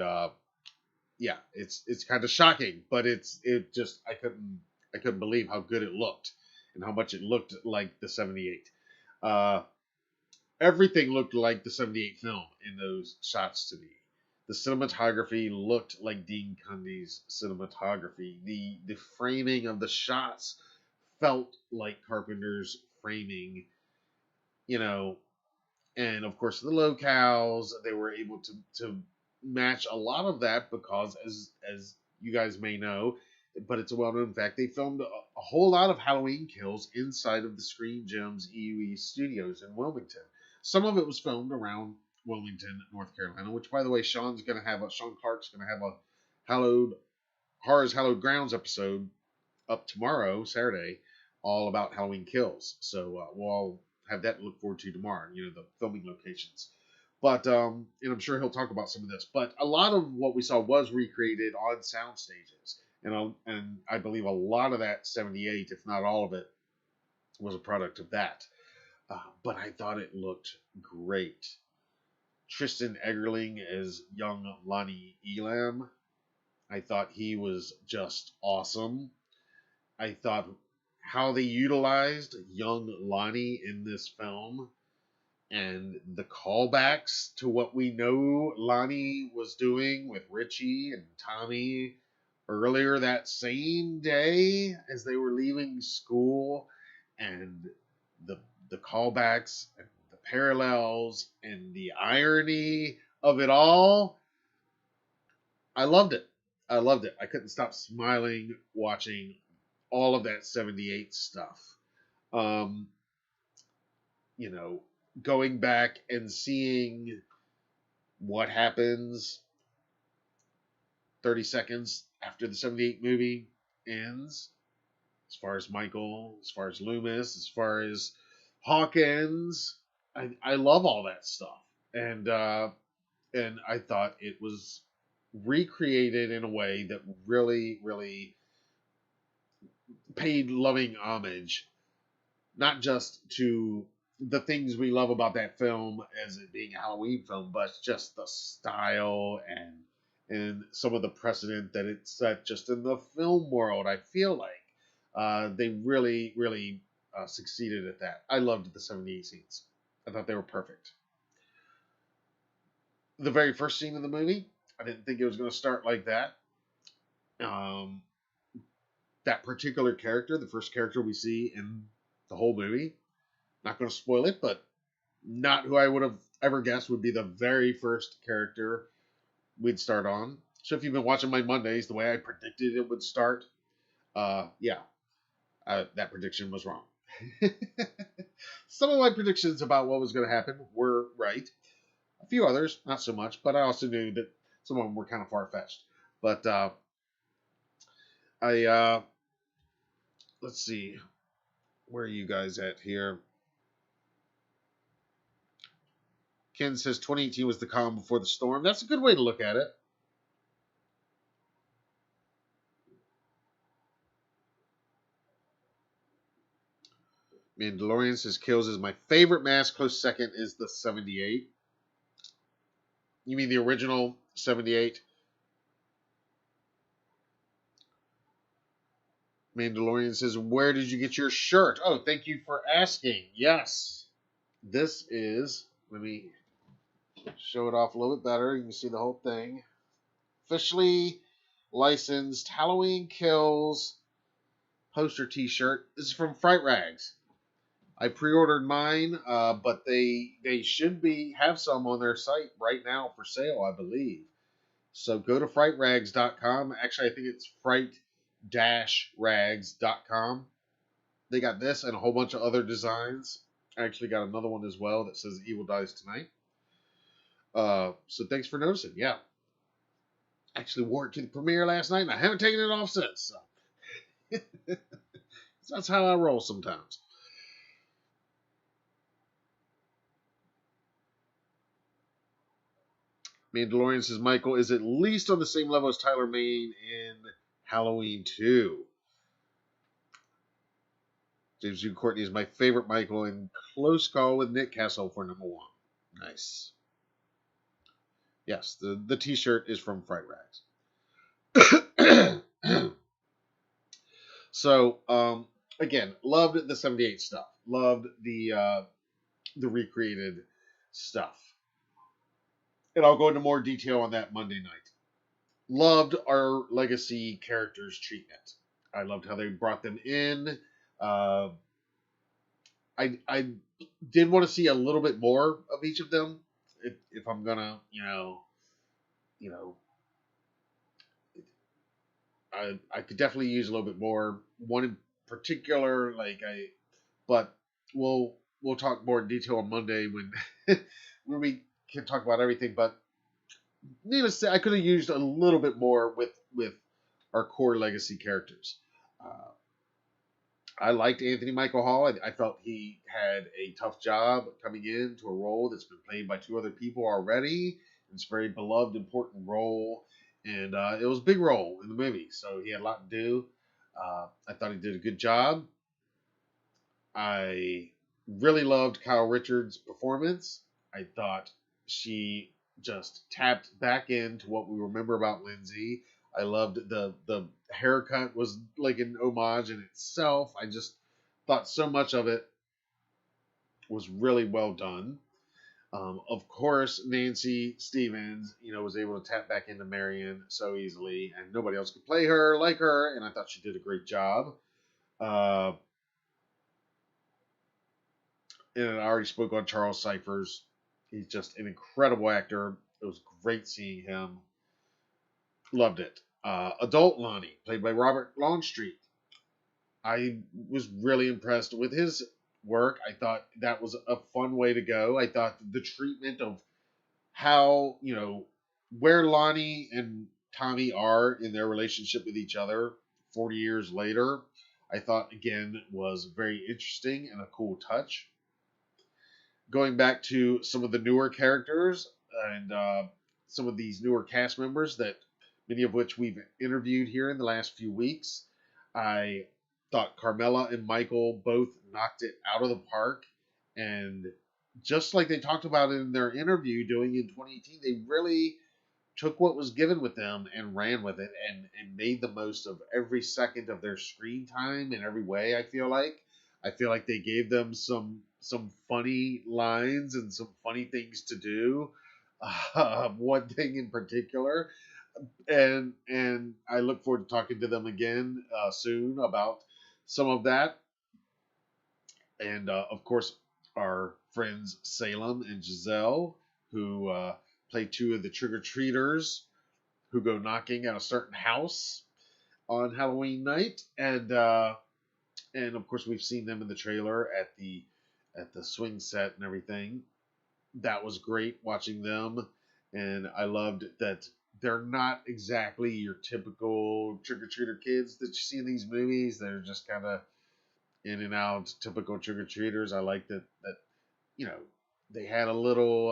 S1: yeah, it's kind of shocking, but it just I couldn't believe how good it looked and how much it looked like the '78. Uh, Everything looked like the '78 film in those shots to me. The cinematography looked like Dean Cundy's cinematography. The framing of the shots felt like Carpenter's framing, you know, and of course the locales, they were able to match a lot of that because as you guys may know, but it's a well-known fact. They filmed a whole lot of Halloween Kills inside of the Screen Gems EUE studios in Wilmington. Some of it was filmed around Wilmington, North Carolina, which, by the way, Sean Clark's gonna have a Horror's Hallowed Grounds episode up tomorrow, Saturday, all about Halloween Kills. So we'll all have that to look forward to tomorrow. The filming locations. But and I'm sure he'll talk about some of this. But a lot of what we saw was recreated on sound stages, and I believe a lot of that 78, if not all of it, was a product of that. But I thought it looked great. Tristan Eggerling as young Lonnie Elam. I thought he was just awesome. I thought how they utilized young Lonnie in this film and the callbacks to what we know Lonnie was doing with Richie and Tommy earlier that same day as they were leaving school, and the callbacks and the parallels and the irony of it all. I loved it. I loved it. I couldn't stop smiling watching all of that 78 stuff. Um, you know, going back and seeing what happens 30 seconds after the 78 movie ends, as far as Michael, as far as Loomis, as far as Hawkins. I love all that stuff. And I thought it was recreated in a way that really, really paid loving homage, not just to the things we love about that film as it being a Halloween film, but just the style and some of the precedent that it set just in the film world. I feel like they really, really succeeded at that. I loved the 78 scenes. I thought they were perfect. The very first scene of the movie, I didn't think it was going to start like that. That particular character, the first character we see in the whole movie, not going to spoil it, but not who I would have ever guessed would be the very first character we'd start on. So if you've been watching my Mondays, the way I predicted it would start, that prediction was wrong. Some of my predictions about what was going to happen were right. A few others, not so much, but I also knew that some of them were kind of far-fetched. But let's see. Where are you guys at here? Ken says 2018 was the calm before the storm. That's a good way to look at it. Mandalorian says Kills is my favorite mask. Close second is the 78. You mean the original 78? Mandalorian says, where did you get your shirt? Oh, thank you for asking. Yes. This is, let me show it off a little bit better. You can see the whole thing. Officially licensed Halloween Kills poster t-shirt. This is from Fright Rags. I pre-ordered mine, but they should have some on their site right now for sale, I believe. So go to frightrags.com. Actually, I think it's fright-rags.com. They got this and a whole bunch of other designs. I actually got another one as well that says Evil Dies Tonight. So thanks for noticing. Yeah. Actually wore it to the premiere last night, and I haven't taken it off since. So. That's how I roll sometimes. Mandalorian says Michael is at least on the same level as Tyler Mane in Halloween 2. James Hugh Courtney is my favorite Michael in close call with Nick Castle for number 1. Nice. Yes, the t-shirt is from Fright Rags. So, again, loved the 78 stuff. Loved the recreated stuff. And I'll go into more detail on that Monday night. Loved our legacy characters' treatment. I loved how they brought them in. I did want to see a little bit more of each of them. If I'm gonna, I could definitely use a little bit more. One in particular, but we'll talk more in detail on Monday when when we can talk about everything. But needless to say, I could have used a little bit more with our core legacy characters. Uh, I liked Anthony Michael Hall. I felt he had a tough job coming into a role that's been played by two other people already. It's a very beloved, important role, and it was a big role in the movie, so he had a lot to do. I thought he did a good job. I really loved Kyle Richards' performance. I thought she just tapped back into what we remember about Lindsay. I loved the haircut was like an homage in itself. I just thought so much of it was really well done. Of course, Nancy Stevens, was able to tap back into Marion so easily, and nobody else could play her like her, and I thought she did a great job. Uh, and I already spoke on Charles Cyphers. He's just an incredible actor. It was great seeing him. Loved it. Adult Lonnie, played by Robert Longstreet. I was really impressed with his work. I thought that was a fun way to go. I thought the treatment of how, where Lonnie and Tommy are in their relationship with each other 40 years later, I thought, again, was very interesting and a cool touch. Going back to some of the newer characters and some of these newer cast members that many of which we've interviewed here in the last few weeks, I thought Carmela and Michael both knocked it out of the park. And just like they talked about in their interview doing in 2018, they really took what was given with them and ran with it and made the most of every second of their screen time in every way. I feel like they gave them some funny lines and some funny things to do. One thing in particular, and I look forward to talking to them again soon about some of that. And of course, our friends Salem and Giselle, who play two of the trick or treaters who go knocking at a certain house on Halloween night, and of course we've seen them in the trailer at the swing set and everything. That was great watching them, and I loved that they're not exactly your typical trick or treater kids that you see in these movies. They're just kind of in and out, typical trick or treaters. I like that you know they had a little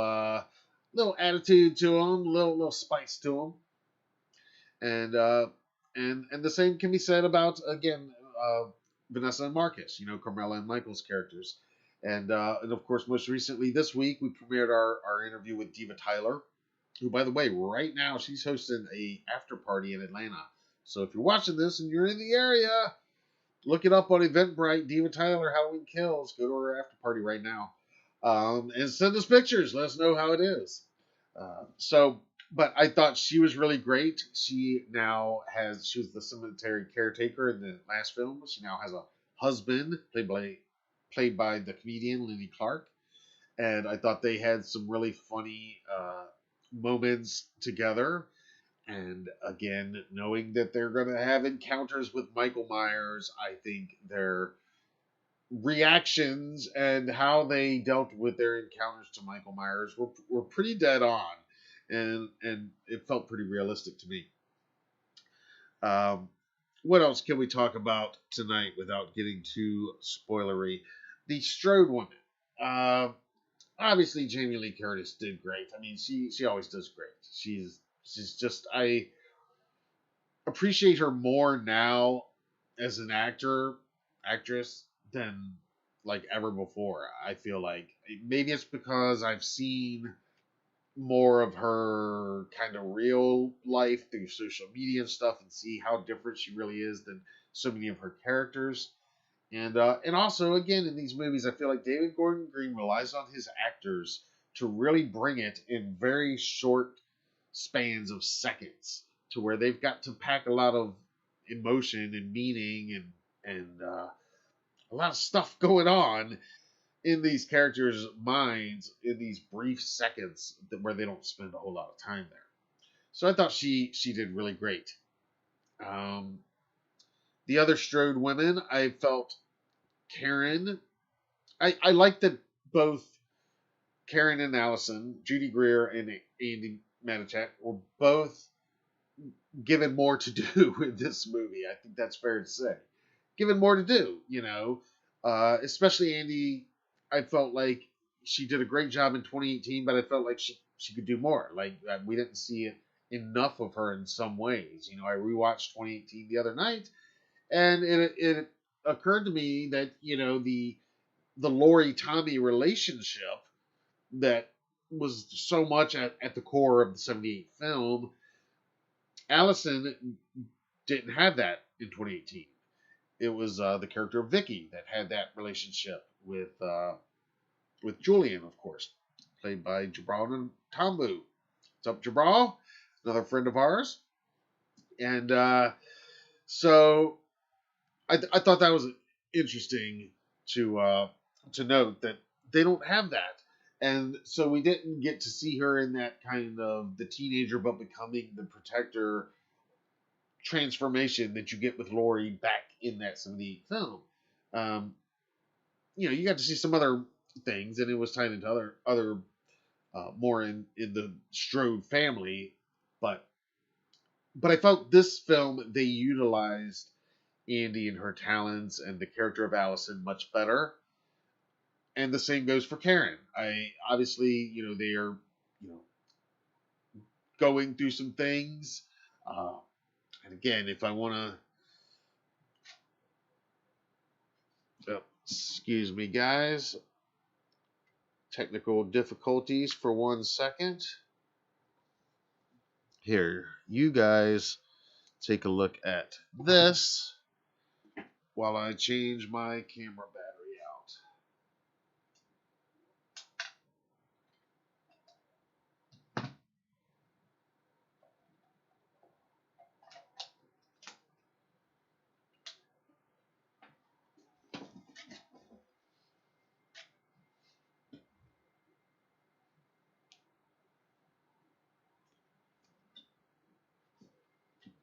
S1: attitude to them, little spice to them, and the same can be said about again Vanessa and Marcus. Carmela and Michael's characters, and of course most recently this week we premiered our interview with Diva Tyler, who by the way right now she's hosting a after party in Atlanta. So if you're watching this and you're in the area, look it up on Eventbrite, Diva Tyler Halloween Kills. Go to her after party right now. And send us pictures. Let us know how it is. But I thought she was really great. She was the cemetery caretaker in the last film. She now has a husband played by the comedian Lenny Clark. And I thought they had some really funny moments together. And again, knowing that they're going to have encounters with Michael Myers, I think their reactions and how they dealt with their encounters to Michael Myers were pretty dead on, and it felt pretty realistic to me. What else can we talk about tonight without getting too spoilery? The Strode woman. Obviously, Jamie Lee Curtis did great. I mean, she always does great. She's just I appreciate her more now as an actress than like ever before. I feel like maybe it's because I've seen more of her kind of real life through social media and stuff and see how different she really is than so many of her characters. And also again in these movies, I feel like David Gordon Green relies on his actors to really bring it in very short spans of seconds, to where they've got to pack a lot of emotion and meaning and a lot of stuff going on in these characters' minds in these brief seconds where they don't spend a whole lot of time there. So I thought she did really great. Um, the other Strode women, I felt Karen. I like that both Karen and Allison, Judy Greer and Andy Manichak, were both given more to do in this movie. I think that's fair to say. Given more to do, especially Andy. I felt like she did a great job in 2018, but I felt like she could do more. Like we didn't see enough of her in some ways. I rewatched 2018 the other night, and it occurred to me that the Lori Tommy relationship that was so much at the core of the 78 film. Allison didn't have that in 2018. It was the character of Vicky that had that relationship with Julian, of course, played by Jabral and Tambu. What's up, Jabral? Another friend of ours. And so I thought that was interesting to note that they don't have that. And so we didn't get to see her in that kind of the teenager but becoming the protector transformation that you get with Lori back in that 78 film. Um, you got to see some other things, and it was tied into other more in the Strode family, but I felt this film they utilized Andy and her talents and the character of Allison much better. And the same goes for Karen. I obviously, they are, going through some things. And again, if I want to, excuse me, guys, technical difficulties for 1 second. Here, you guys take a look at this while I change my camera battery out.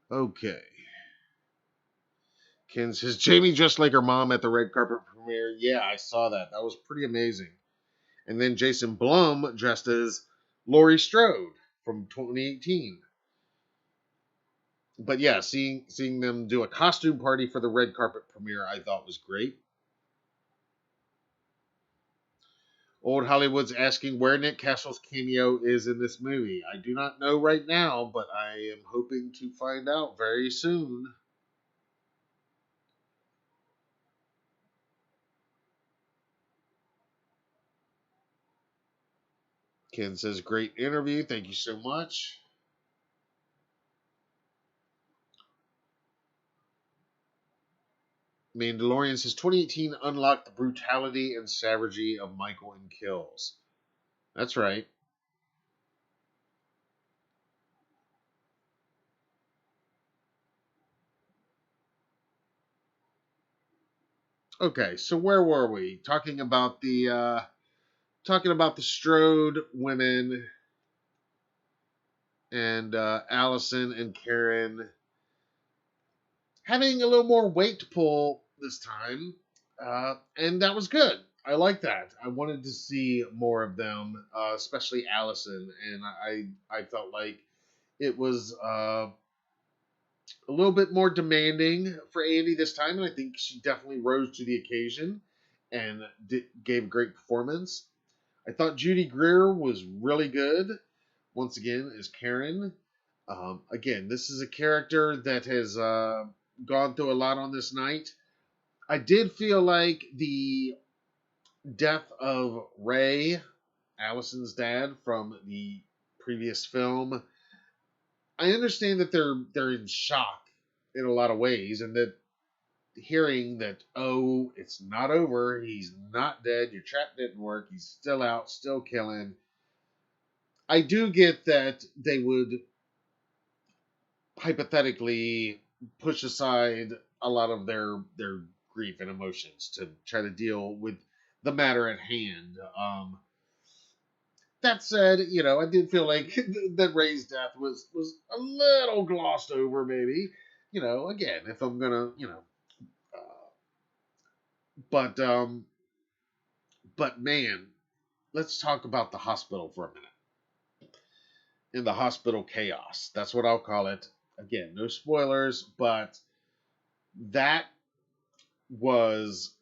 S1: Okay. Ken says, Jamie just like her mom at the red carpet premiere. Yeah, I saw that. That was pretty amazing. And then Jason Blum dressed as Laurie Strode from 2018. But yeah, seeing them do a costume party for the red carpet premiere, I thought was great. Old Hollywood's asking where Nick Castle's cameo is in this movie. I do not know right now, but I am hoping to find out very soon. Ken says, great interview. Thank you so much. Mandalorian says 2018 unlocked the brutality and savagery of Michael in Kills. That's right. Okay, so where were we? Talking about the Strode women and Allison and Karen having a little more weight to pull this time, and that was good. I like that. I wanted to see more of them, especially Allison, and I felt like it was a little bit more demanding for Andy this time, and I think she definitely rose to the occasion and gave a great performance. I thought Judy Greer was really good, once again, as Karen. Again, this is a character that has gone through a lot on this night. I did feel like the death of Ray, Allison's dad, from the previous film, I understand that they're in shock in a lot of ways, and that hearing that, oh, it's not over, he's not dead, your trap didn't work, he's still out, still killing. I do get that they would hypothetically push aside a lot of their grief and emotions to try to deal with the matter at hand. That said, I did feel like that Ray's death was a little glossed over, maybe. again, if I'm gonna, but but man, let's talk about the hospital for a minute. In the hospital chaos, that's what I'll call it. Again, no spoilers, but that was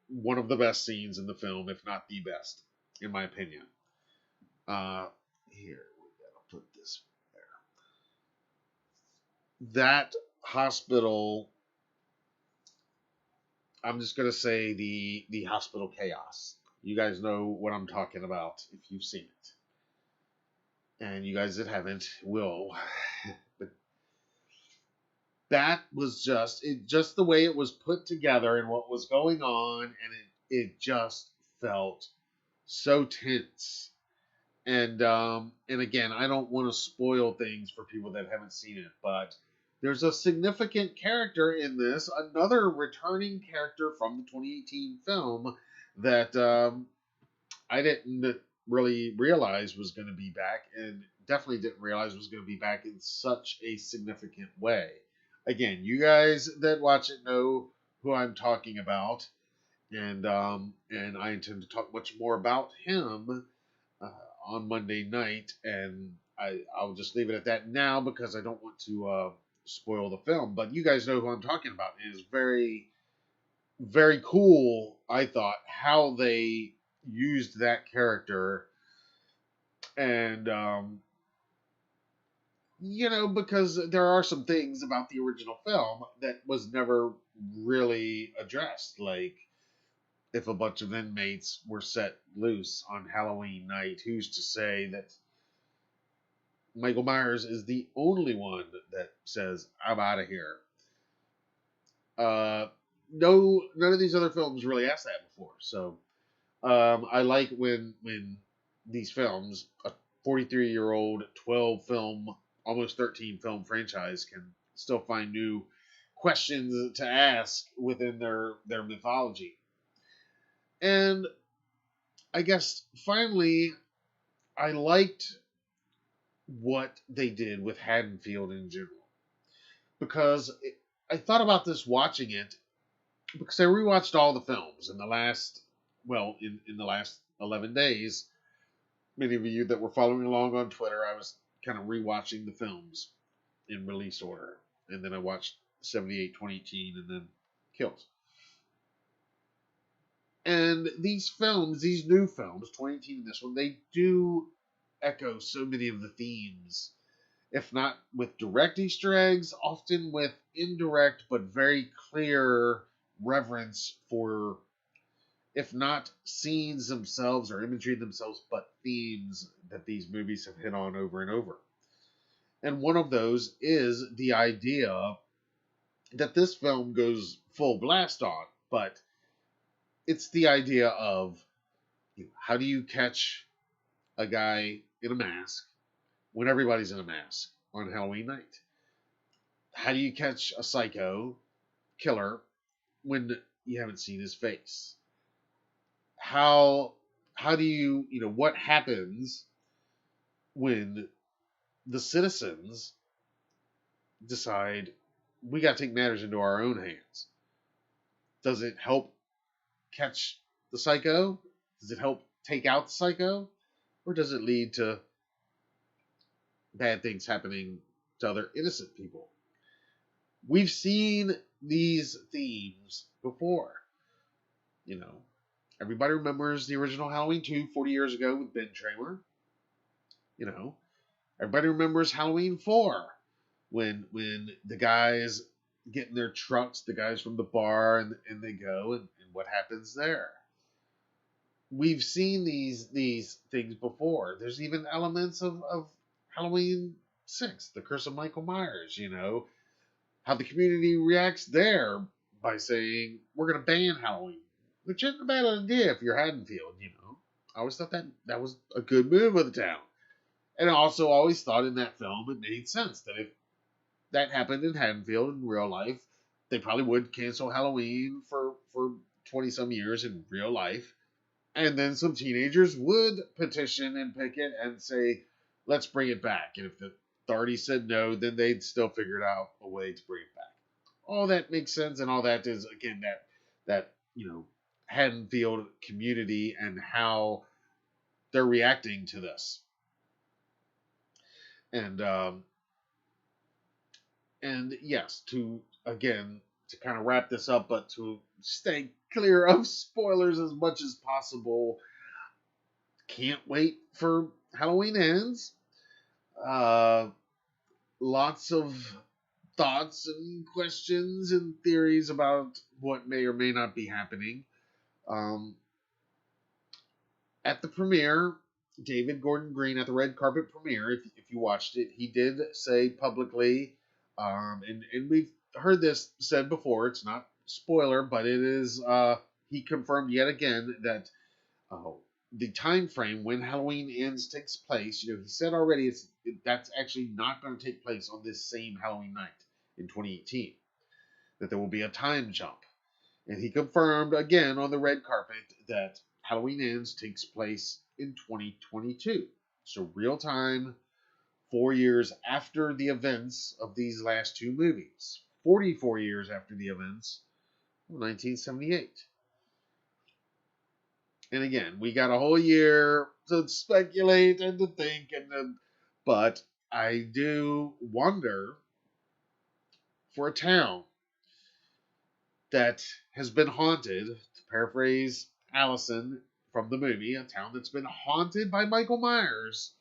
S1: one of the best scenes in the film, if not the best, in my opinion. Here, we gotta put this there. That hospital, I'm just gonna say the hospital chaos. You guys know what I'm talking about if you've seen it, and you guys that haven't will. But that was just the way it was put together and what was going on, and it just felt so tense. And again, I don't want to spoil things for people that haven't seen it, but there's a significant character in this, another returning character from the 2018 film that I didn't really realize was going to be back, and definitely didn't realize was going to be back in such a significant way. Again, you guys that watch it know who I'm talking about, and I intend to talk much more about him uh, on Monday night, and I'll just leave it at that now because I don't want to spoil the film. But you guys know who I'm talking about. It is very, very cool, I thought, how they used that character, and because there are some things about the original film that was never really addressed, like if a bunch of inmates were set loose on Halloween night, who's to say that Michael Myers is the only one that says, "I'm out of here"? No, none of these other films really asked that before. So I like when these films, a 43-year-old 12 film, almost 13 film franchise, can still find new questions to ask within their mythology. And I guess finally, I liked what they did with Haddonfield in general, because I thought about this watching it, because I rewatched all the films in the last, in the last 11 days. Many of you that were following along on Twitter, I was kind of rewatching the films in release order, and then I watched 78, 2018, and then Kills. And these films, these new films, 2018 and this one, they do echo so many of the themes, if not with direct Easter eggs, often with indirect but very clear reverence for, if not scenes themselves or imagery themselves, but themes that these movies have hit on over and over. And one of those is the idea that this film goes full blast on, but it's the idea of, how do you catch a guy in a mask when everybody's in a mask on Halloween night? How do you catch a psycho killer when you haven't seen his face? How do you, what happens when the citizens decide we got to take matters into our own hands? Does it help catch the psycho? Does it help take out the psycho? Or does it lead to bad things happening to other innocent people? We've seen these themes before. Everybody remembers the original Halloween 2 40 years ago with Ben Tramer. Everybody remembers Halloween 4 when the guys get in their trucks, the guys from the bar, and they go, and what happens there. We've seen these things before. There's even elements of Halloween 6, The Curse of Michael Myers, how the community reacts there by saying, we're going to ban Halloween, which isn't a bad idea if you're Haddonfield, I always thought that was a good move of the town. And I also always thought in that film it made sense that if that happened in Haddonfield in real life, they probably would cancel Halloween for 20 some years in real life. And then some teenagers would petition and picket and say, let's bring it back. And if the authorities said no, then they'd still figure out a way to bring it back. all that makes sense, and all that is again that Haddonfield community and how they're reacting to this, and yes, to again to kind of wrap this up, but to stay clear of spoilers as much as possible. Can't wait for Halloween Ends. Uh, Lots of thoughts and questions and theories about what may or may not be happening. Um, at the premiere, David Gordon Green at the red carpet premiere, if you watched it, he did say publicly, and we've heard this said before. It's not spoiler, but it is. He confirmed yet again that uh, the time frame when Halloween Ends takes place. He said already that's actually not going to take place on this same Halloween night in 2018. That there will be a time jump. And he confirmed again on the red carpet that Halloween Ends takes place in 2022. So real time, 4 years after the events of these last two movies. 44 years after the events of 1978. And again, we got a whole year to speculate and to think, but I do wonder for a town that has been haunted, to paraphrase Allison from the movie, a town that's been haunted by Michael Myers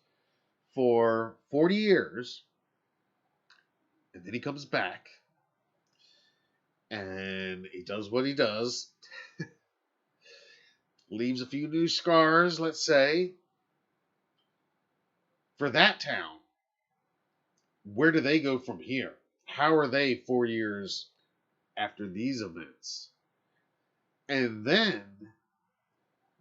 S1: for 40 years, and then he comes back and he does what he does, leaves a few new scars, let's say. For that town, where do they go from here? How are they 4 years after these events? And then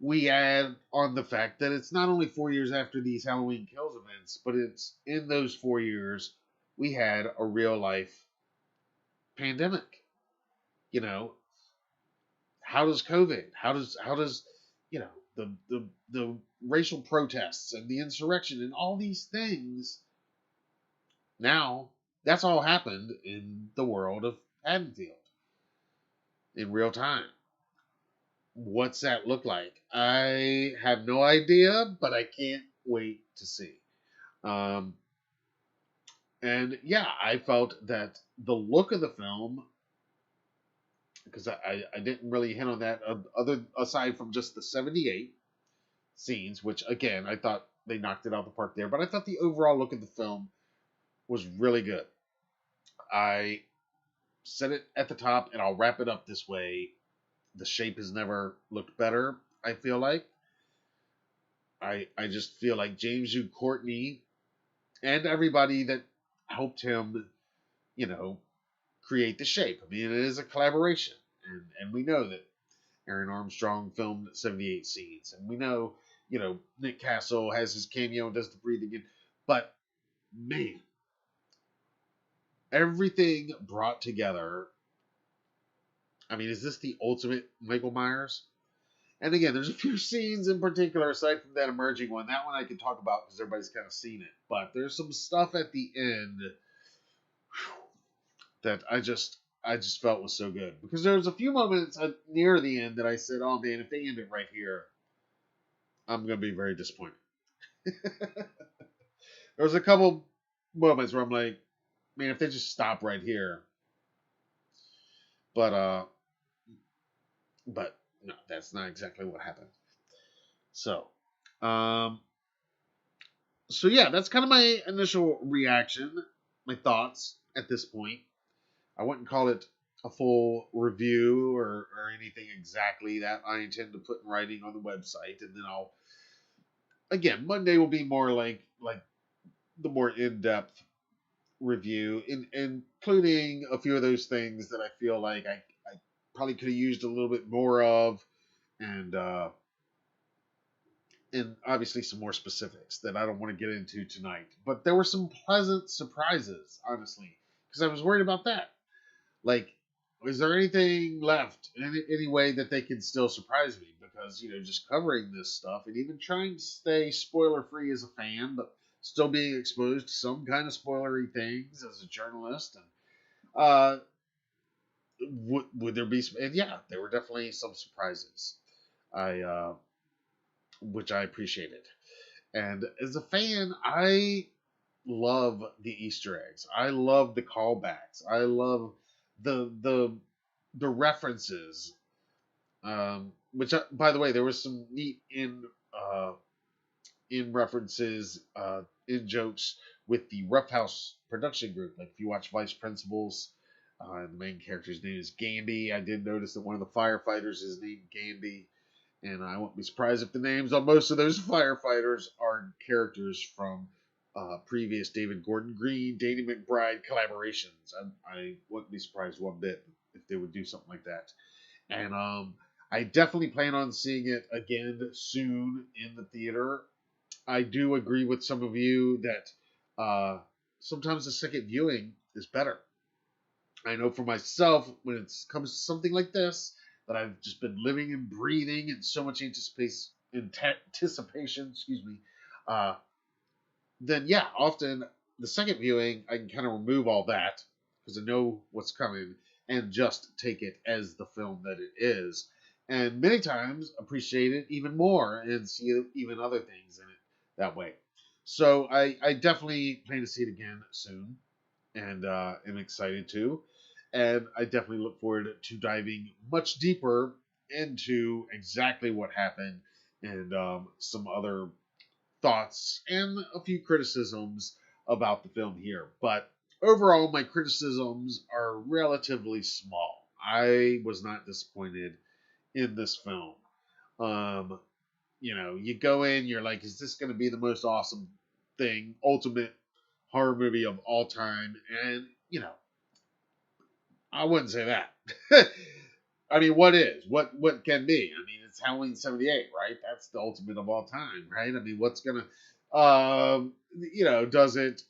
S1: we add on the fact that it's not only 4 years after these Halloween Kills events, but it's in those 4 years we had a real life pandemic. You know, how does COVID, how does the racial protests and the insurrection and all these things, now that's all happened in the world of Haddonfield in real time. What's that look like? I have no idea, but I can't wait to see. Um, and yeah, I felt that the look of the film, because I didn't really hit on that other aside from just the 78 scenes, which again, I thought they knocked it out of the park there, but I thought the overall look of the film was really good. I said it at the top, and I'll wrap it up this way. The shape has never looked better, I feel like. I just feel like James Hugh Courtney and everybody that helped him, you know, create the shape. I mean, it is a collaboration. And we know that Aaron Armstrong filmed 78 scenes. And we know, Nick Castle has his cameo and does the breathing in. But, man, everything brought together. I mean, is this the ultimate Michael Myers? And again, there's a few scenes in particular, aside from that emerging one. That one I can talk about because everybody's kind of seen it. But there's some stuff at the end that I just felt was so good. Because there's a few moments near the end that I said, oh man, if they end it right here, I'm going to be very disappointed. There was a couple moments where I'm like, man, if they just stop right here. But no, that's not exactly what happened. So, yeah, that's kind of my initial reaction, my thoughts at this point. I wouldn't call it a full review or anything exactly that I intend to put in writing on the website, and then again, Monday will be more like the more in-depth review, including a few of those things that I feel like I probably could have used a little bit more of, and obviously some more specifics that I don't want to get into tonight. But there were some pleasant surprises, honestly, because I was worried about that. Like, is there anything left in any way that they can still surprise me? Because, just covering this stuff and even trying to stay spoiler free as a fan, but still being exposed to some kind of spoilery things as a journalist. And would there be some, and yeah, there were definitely some surprises. I which I appreciated. And as a fan, I love the Easter eggs. I love the callbacks. I love the references. Which, by the way, there was some neat in references, in jokes with the Rough House production group. Like if you watch Vice Principals, the main character's name is Gamby. I did notice that one of the firefighters is named Gamby, and I won't be surprised if the names on most of those firefighters are characters from previous David Gordon Green, Danny McBride collaborations. I wouldn't be surprised one bit if they would do something like that. And I definitely plan on seeing it again soon in the theater. I do agree with some of you that sometimes the second viewing is better. I know for myself, when it comes to something like this, that I've just been living and breathing in so much anticipation, excuse me, uh, then yeah, often the second viewing, I can kind of remove all that because I know what's coming and just take it as the film that it is. And many times appreciate it even more and see even other things in it that way. So I definitely plan to see it again soon, and am excited to. And I definitely look forward to diving much deeper into exactly what happened and some other thoughts and a few criticisms about the film here. But overall, my criticisms are relatively small. I was not disappointed in this film. Um, you go in, you're like, is this going to be the most awesome thing, ultimate horror movie of all time? And, I wouldn't say that. I mean, what is? What can be? I mean, it's Halloween '78, right? That's the ultimate of all time, right? I mean, what's gonna, does it?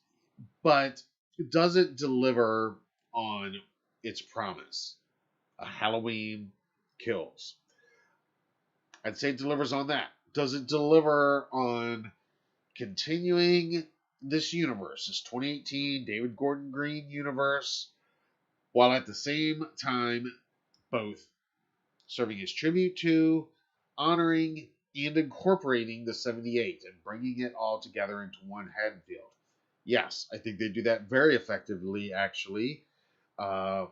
S1: But does it deliver on its promise? A Halloween Kills. I'd say it delivers on that. Does it deliver on continuing this universe, this 2018 David Gordon Green universe, while at the same time both serving as tribute to, honoring, and incorporating the 78 and bringing it all together into one Haddonfield? Yes, I think they do that very effectively, actually. Uh,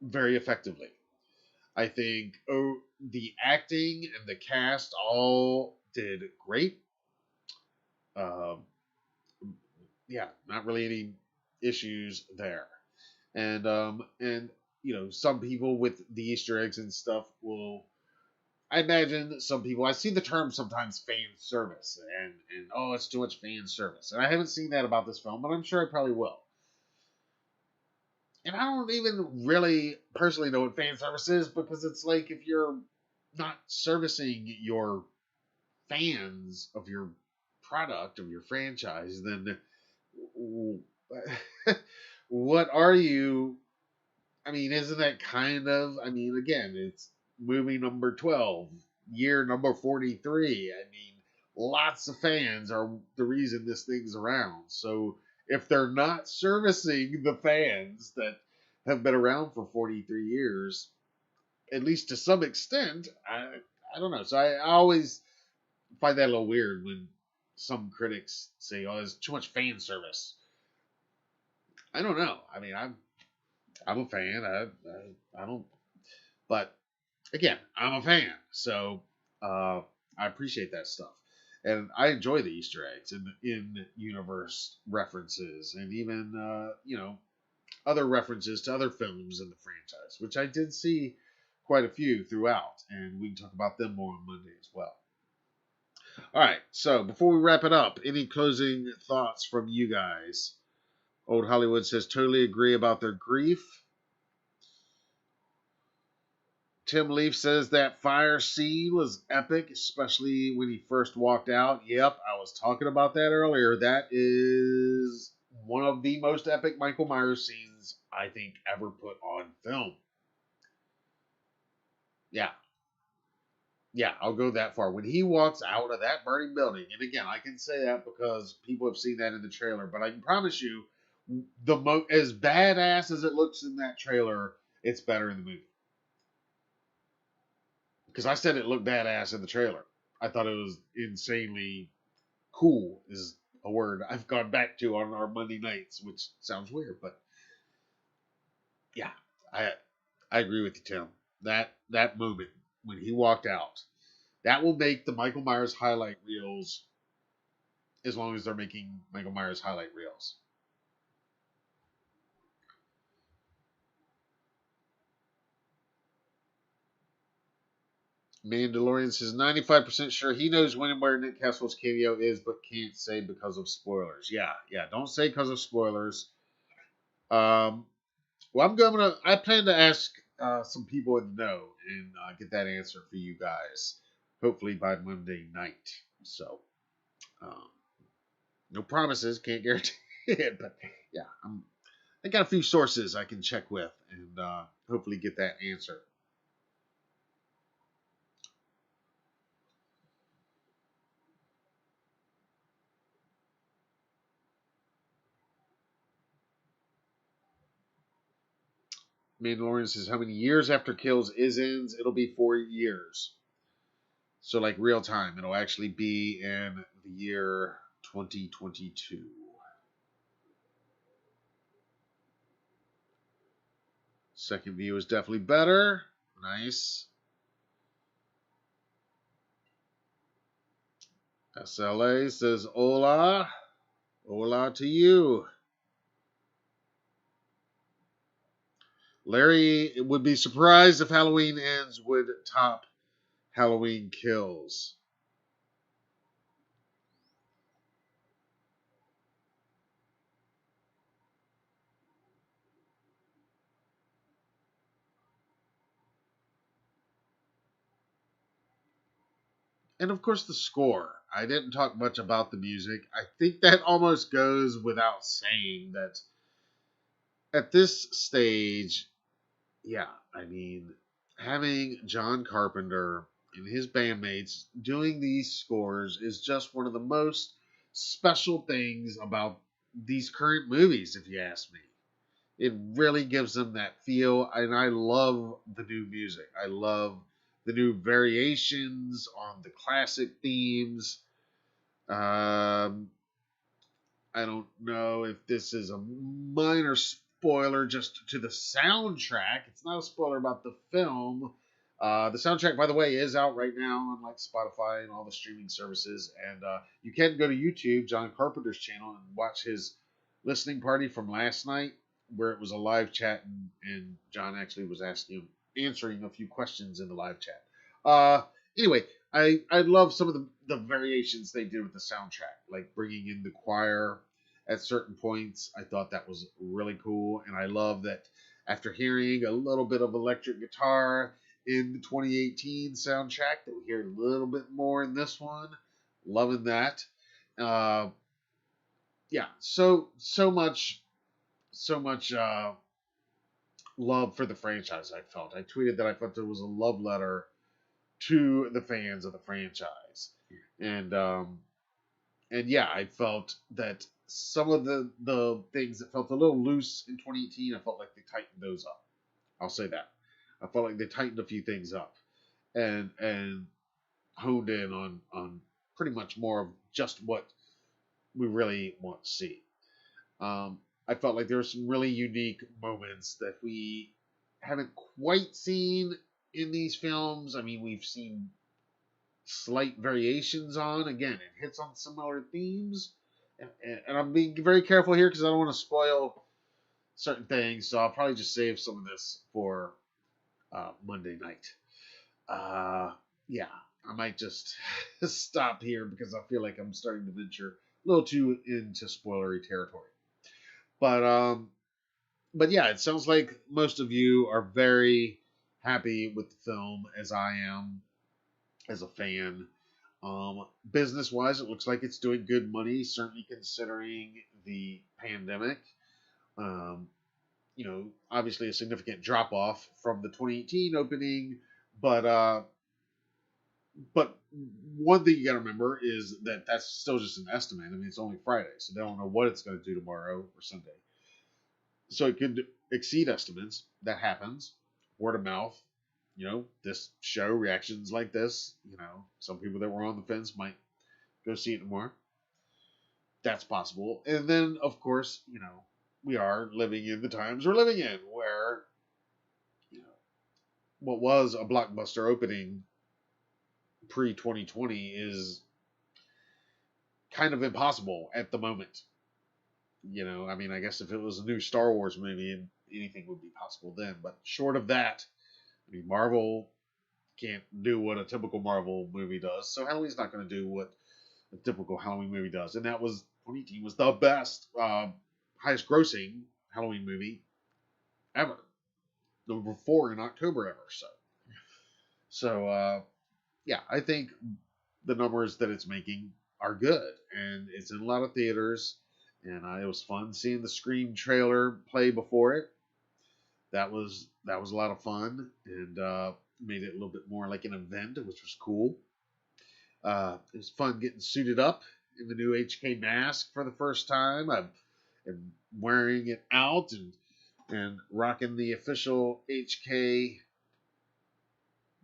S1: very effectively. I think the acting and the cast all did great. Um, yeah, not really any issues there. And some people with the Easter eggs and stuff will. I imagine some people. I see the term sometimes fan service, and oh, it's too much fan service, and I haven't seen that about this film, but I'm sure I probably will. And I don't even really personally know what fan service is, because it's like if you're not servicing your fans of your product, of your franchise, then what are you? I mean, isn't that kind of? I mean, again, it's movie number 12, year number 43. I mean, lots of fans are the reason this thing's around. So if they're not servicing the fans that have been around for 43 years, at least to some extent, I don't know. So I always find that a little weird when some critics say, "Oh, there's too much fan service." I don't know. I mean, I'm a fan. I don't, but again, I'm a fan, so I appreciate that stuff, and I enjoy the Easter eggs and in universe references, and even other references to other films in the franchise, which I did see quite a few throughout, and we can talk about them more on Monday as well. All right, so before we wrap it up, any closing thoughts from you guys? Old Hollywood says totally agree about their grief. Tim Leaf says that fire scene was epic, especially when he first walked out. Yep, I was talking about that earlier. That is one of the most epic Michael Myers scenes I think ever put on film. Yeah, yeah, I'll go that far. When he walks out of that burning building, and again, I can say that because people have seen that in the trailer, but I can promise you, as badass as it looks in that trailer, it's better in the movie. Because I said it looked badass in the trailer. I thought it was insanely cool. Is a word I've gone back to on our Monday nights, which sounds weird, but yeah, I I agree with you, Tim. That moment when he walked out, that will make the Michael Myers highlight reels as long as they're making Michael Myers highlight reels. Mandalorian says 95% sure he knows when and where Nick Castle's cameo is, but can't say because of spoilers. Yeah, yeah, don't say because of spoilers. Um, well, I plan to ask some people in the know and get that answer for you guys, hopefully by Monday night. So, um, no promises, can't guarantee it, but yeah, I got a few sources I can check with and hopefully get that answer. Mandalorian says how many years after Kills is ends? It'll be 4 years. So like real time, it'll actually be in the year 2022. Second view is definitely better. Nice. SLA says hola. Hola to you. Larry would be surprised if Halloween Ends would top Halloween Kills. And of course, the score. I didn't talk much about the music. I think that almost goes without saying that at this stage, yeah, I mean, having John Carpenter and his bandmates doing these scores is just one of the most special things about these current movies, if you ask me. It really gives them that feel, and I love the new music. I love the new variations on the classic themes. Um, I don't know if this is a minor spoiler just to the soundtrack. It's not a spoiler about the film. The soundtrack, by the way, is out right now on like Spotify and all the streaming services. And you can go to YouTube, John Carpenter's channel, and watch his listening party from last night, where it was a live chat, and John actually was answering a few questions in the live chat. Uh, anyway, I love some of the variations they did with the soundtrack, like bringing in the choir at certain points. I thought that was really cool, and I love that after hearing a little bit of electric guitar in the 2018 soundtrack, that we hear a little bit more in this one. Loving that. Uh, yeah, so much love for the franchise. I felt. I tweeted that I thought there was a love letter to the fans of the franchise, and yeah, I felt that some of the things that felt a little loose in 2018, I felt like they tightened those up. I'll say that. I felt like they tightened a few things up and honed in on pretty much more of just what we really want to see. I felt like there were some really unique moments that we haven't quite seen in these films. I mean, we've seen slight variations on. Again, it hits on similar themes. And I'm being very careful here because I don't want to spoil certain things. So I'll probably just save some of this for Monday night. Uh, yeah, I might just stop here because I feel like I'm starting to venture a little too into spoilery territory. But yeah, it sounds like most of you are very happy with the film, as I am, as a fan. Business wise, it looks like it's doing good money, certainly considering the pandemic. Um, obviously a significant drop off from the 2018 opening, but but one thing you got to remember is that that's still just an estimate. I mean, it's only Friday, so they don't know what it's going to do tomorrow or Sunday. So it could exceed estimates. That happens. Word of mouth. This show, reactions like this, some people that were on the fence might go see it more. That's possible. And then, of course, we are living in the times we're living in where, you know, what was a blockbuster opening pre 2020 is kind of impossible at the moment. I mean, I guess if it was a new Star Wars movie, anything would be possible then. But short of that, I mean, Marvel can't do what a typical Marvel movie does. So Halloween's not going to do what a typical Halloween movie does. And that was 2018 was the best, highest grossing Halloween movie ever. Number 4 in October ever. So yeah, I think the numbers that it's making are good, and it's in a lot of theaters. And it was fun seeing the Scream trailer play before it. That was a lot of fun, and made it a little bit more like an event, which was cool. It was fun getting suited up in the new HK mask for the first time. I'm wearing it out and rocking the official HK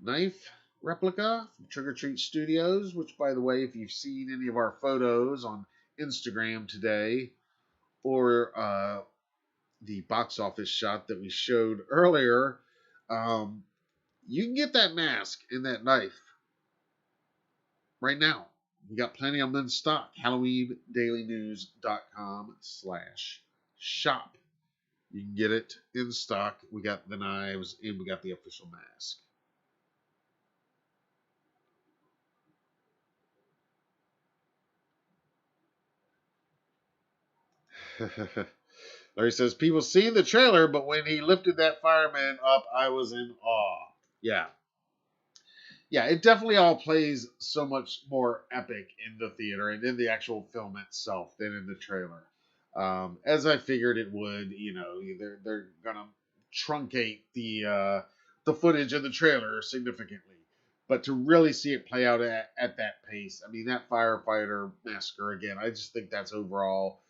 S1: knife replica from Trick or Treat Studios, which, by the way, if you've seen any of our photos on Instagram today, or the box office shot that we showed earlier, you can get that mask and that knife right now. We got plenty of them in stock. HalloweenDailyNews.com/shop. You can get it in stock. We got the knives and we got the official mask. Larry says, people seen the trailer, but when he lifted that fireman up, I was in awe. Yeah. Yeah, it definitely all plays so much more epic in the theater and in the actual film itself than in the trailer. As I figured it would, they're gonna truncate the footage of the trailer significantly. But to really see it play out at that pace, I mean, that firefighter massacre again, I just think that's overall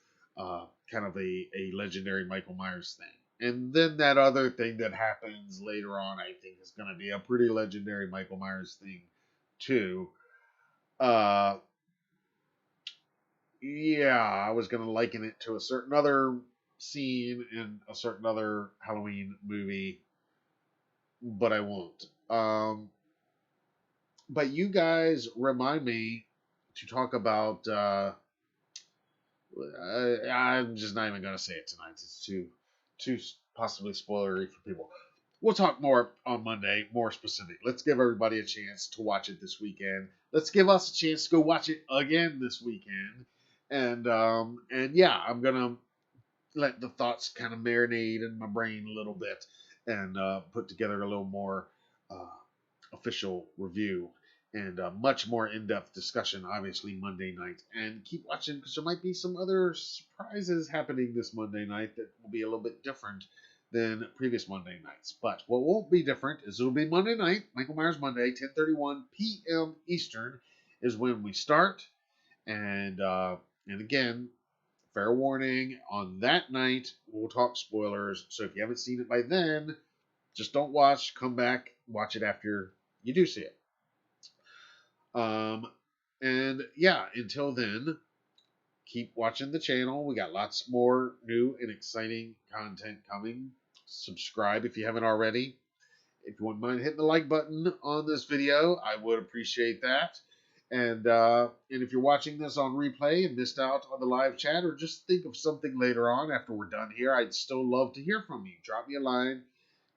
S1: kind of a legendary Michael Myers thing. And then that other thing that happens later on, I think, is going to be a pretty legendary Michael Myers thing, too. Uh, yeah, I was going to liken it to a certain other scene in a certain other Halloween movie, but I won't. But you guys remind me to talk about. I'm just not even going to say it tonight. It's too possibly spoilery for people. We'll talk more on Monday, more specific. Let's give everybody a chance to watch it this weekend. Let's give us a chance to go watch it again this weekend. And yeah, I'm gonna let the thoughts kind of marinate in my brain a little bit and put together a little more uh, official review and much more in-depth discussion, obviously, Monday night. And keep watching because there might be some other surprises happening this Monday night that will be a little bit different than previous Monday nights. But what won't be different is it'll be Monday night, Michael Myers Monday, 10:31 p.m. Eastern is when we start. And again, fair warning, on that night, we'll talk spoilers. So if you haven't seen it by then, just don't watch, come back, watch it after you do see it. And yeah, until then, keep watching the channel. We got lots more new and exciting content coming. Subscribe if you haven't already. If you wouldn't mind hitting the like button on this video, I would appreciate that. And if you're watching this on replay and missed out on the live chat, or just think of something later on after we're done here, I'd still love to hear from you. Drop me a line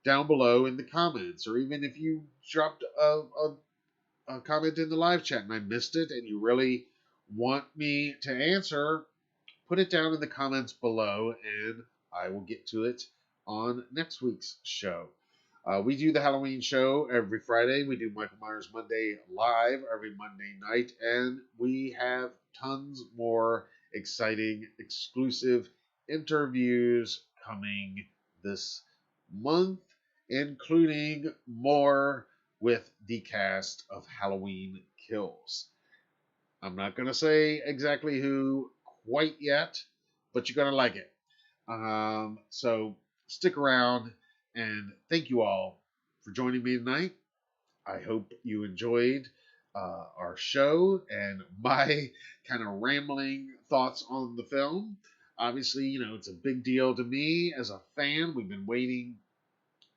S1: down below in the comments, or even if you dropped a comment in the live chat and I missed it and you really want me to answer, put it down in the comments below and I will get to it on next week's show. We do the Halloween show every Friday. We do Michael Myers Monday live every Monday night. And we have tons more exciting, exclusive interviews coming this month, including more with the cast of Halloween Kills. I'm not going to say exactly who quite yet, but you're going to like it. So stick around, and thank you all for joining me tonight. I hope you enjoyed our show and my kind of rambling thoughts on the film. Obviously, it's a big deal to me as a fan. We've been waiting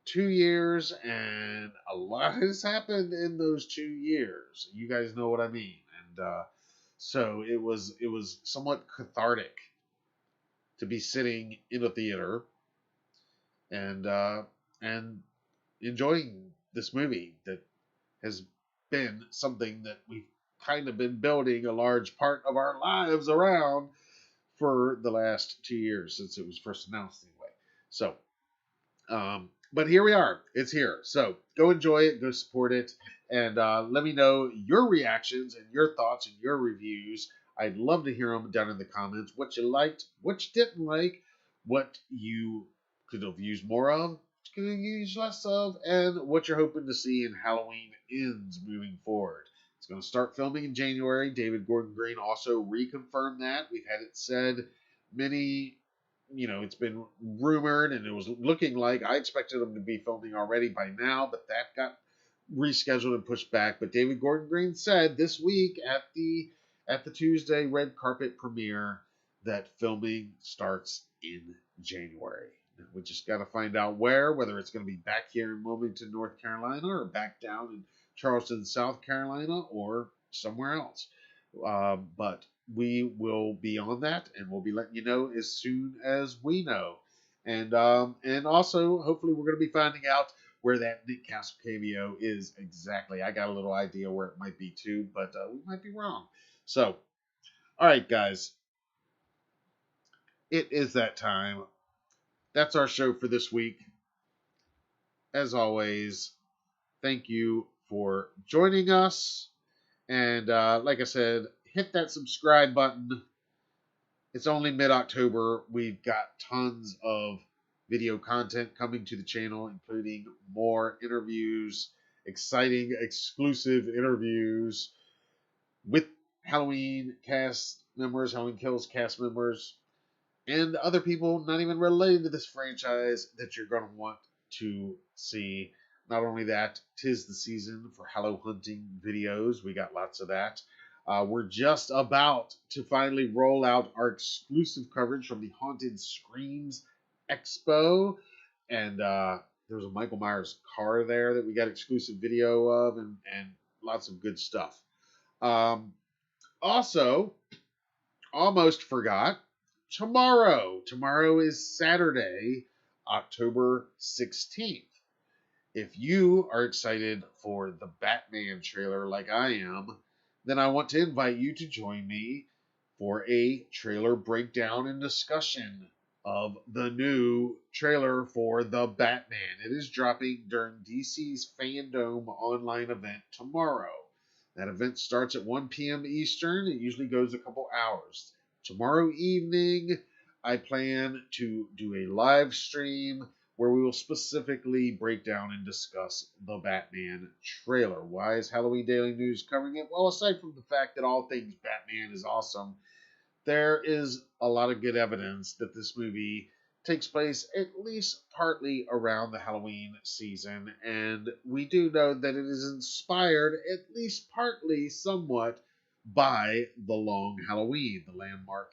S1: 2 years, and a lot has happened in those 2 years. You guys know what I mean. And so it was somewhat cathartic to be sitting in a theater and enjoying this movie that has been something that we've kind of been building a large part of our lives around for the last 2 years since it was first announced anyway. So, but here we are. It's here. So go enjoy it, go support it, and let me know your reactions and your thoughts and your reviews. I'd love to hear them down in the comments. What you liked, what you didn't like, what you could have used more of, what you could have used less of, and what you're hoping to see in Halloween Ends moving forward. It's going to start filming in January. David Gordon Green also reconfirmed that. We've had it said many, it's been rumored, and it was looking like I expected them to be filming already by now, but that got rescheduled and pushed back. But David Gordon Green said this week at the Tuesday red carpet premiere that filming starts in January. We just got to find out whether it's going to be back here in Wilmington, North Carolina, or back down in Charleston, South Carolina, or somewhere else. But we will be on that, and we'll be letting you know as soon as we know. And also, hopefully, we're going to be finding out where that Nick Castle cameo is exactly. I got a little idea where it might be too, but we might be wrong. So, all right, guys, it is that time. That's our show for this week. As always, thank you for joining us. And like I said, hit that subscribe button. It's only mid-October. We've got tons of video content coming to the channel, including more interviews, exciting exclusive interviews with Halloween cast members, Halloween Kills cast members, and other people not even related to this franchise that you're going to want to see. Not only that, 'tis the season for Hallow hunting videos. We got lots of that. We're just about to finally roll out our exclusive coverage from the Haunted Screams Expo. And there was a Michael Myers car there that we got exclusive video of, and lots of good stuff. Also, almost forgot, tomorrow is Saturday, October 16th. If you are excited for the Batman trailer like I am, then I want to invite you to join me for a trailer breakdown and discussion of the new trailer for the Batman. It is dropping during DC's Fandom online event tomorrow. That event starts at 1 p.m. Eastern. It usually goes a couple hours. Tomorrow evening, I plan to do a live stream where we will specifically break down and discuss the Batman trailer. Why is Halloween Daily News covering it? Well, aside from the fact that all things Batman is awesome, there is a lot of good evidence that this movie takes place at least partly around the Halloween season, and we do know that it is inspired at least partly somewhat by The Long Halloween, the landmark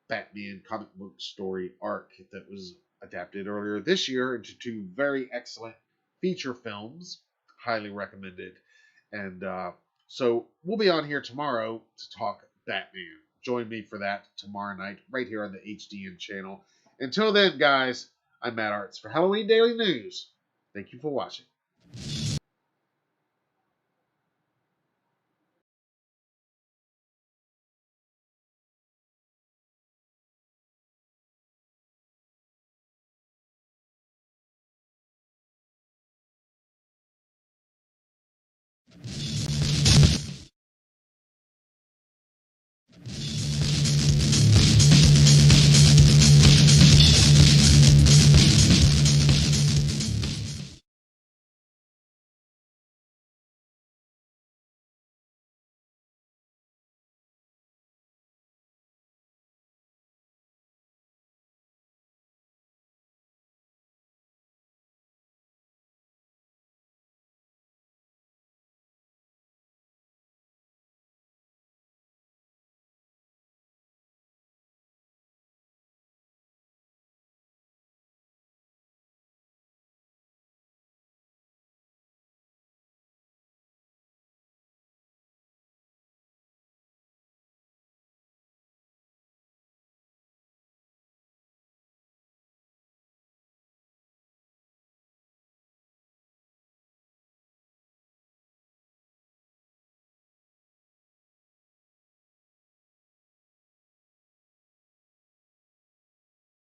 S1: Batman comic book story arc that was adapted earlier this year into two very excellent feature films, highly recommended. And so we'll be on here tomorrow to talk Batman. Join me for that tomorrow night right here on the HDN channel. Until then, guys, I'm Matt Arts for Halloween Daily News. Thank you for watching.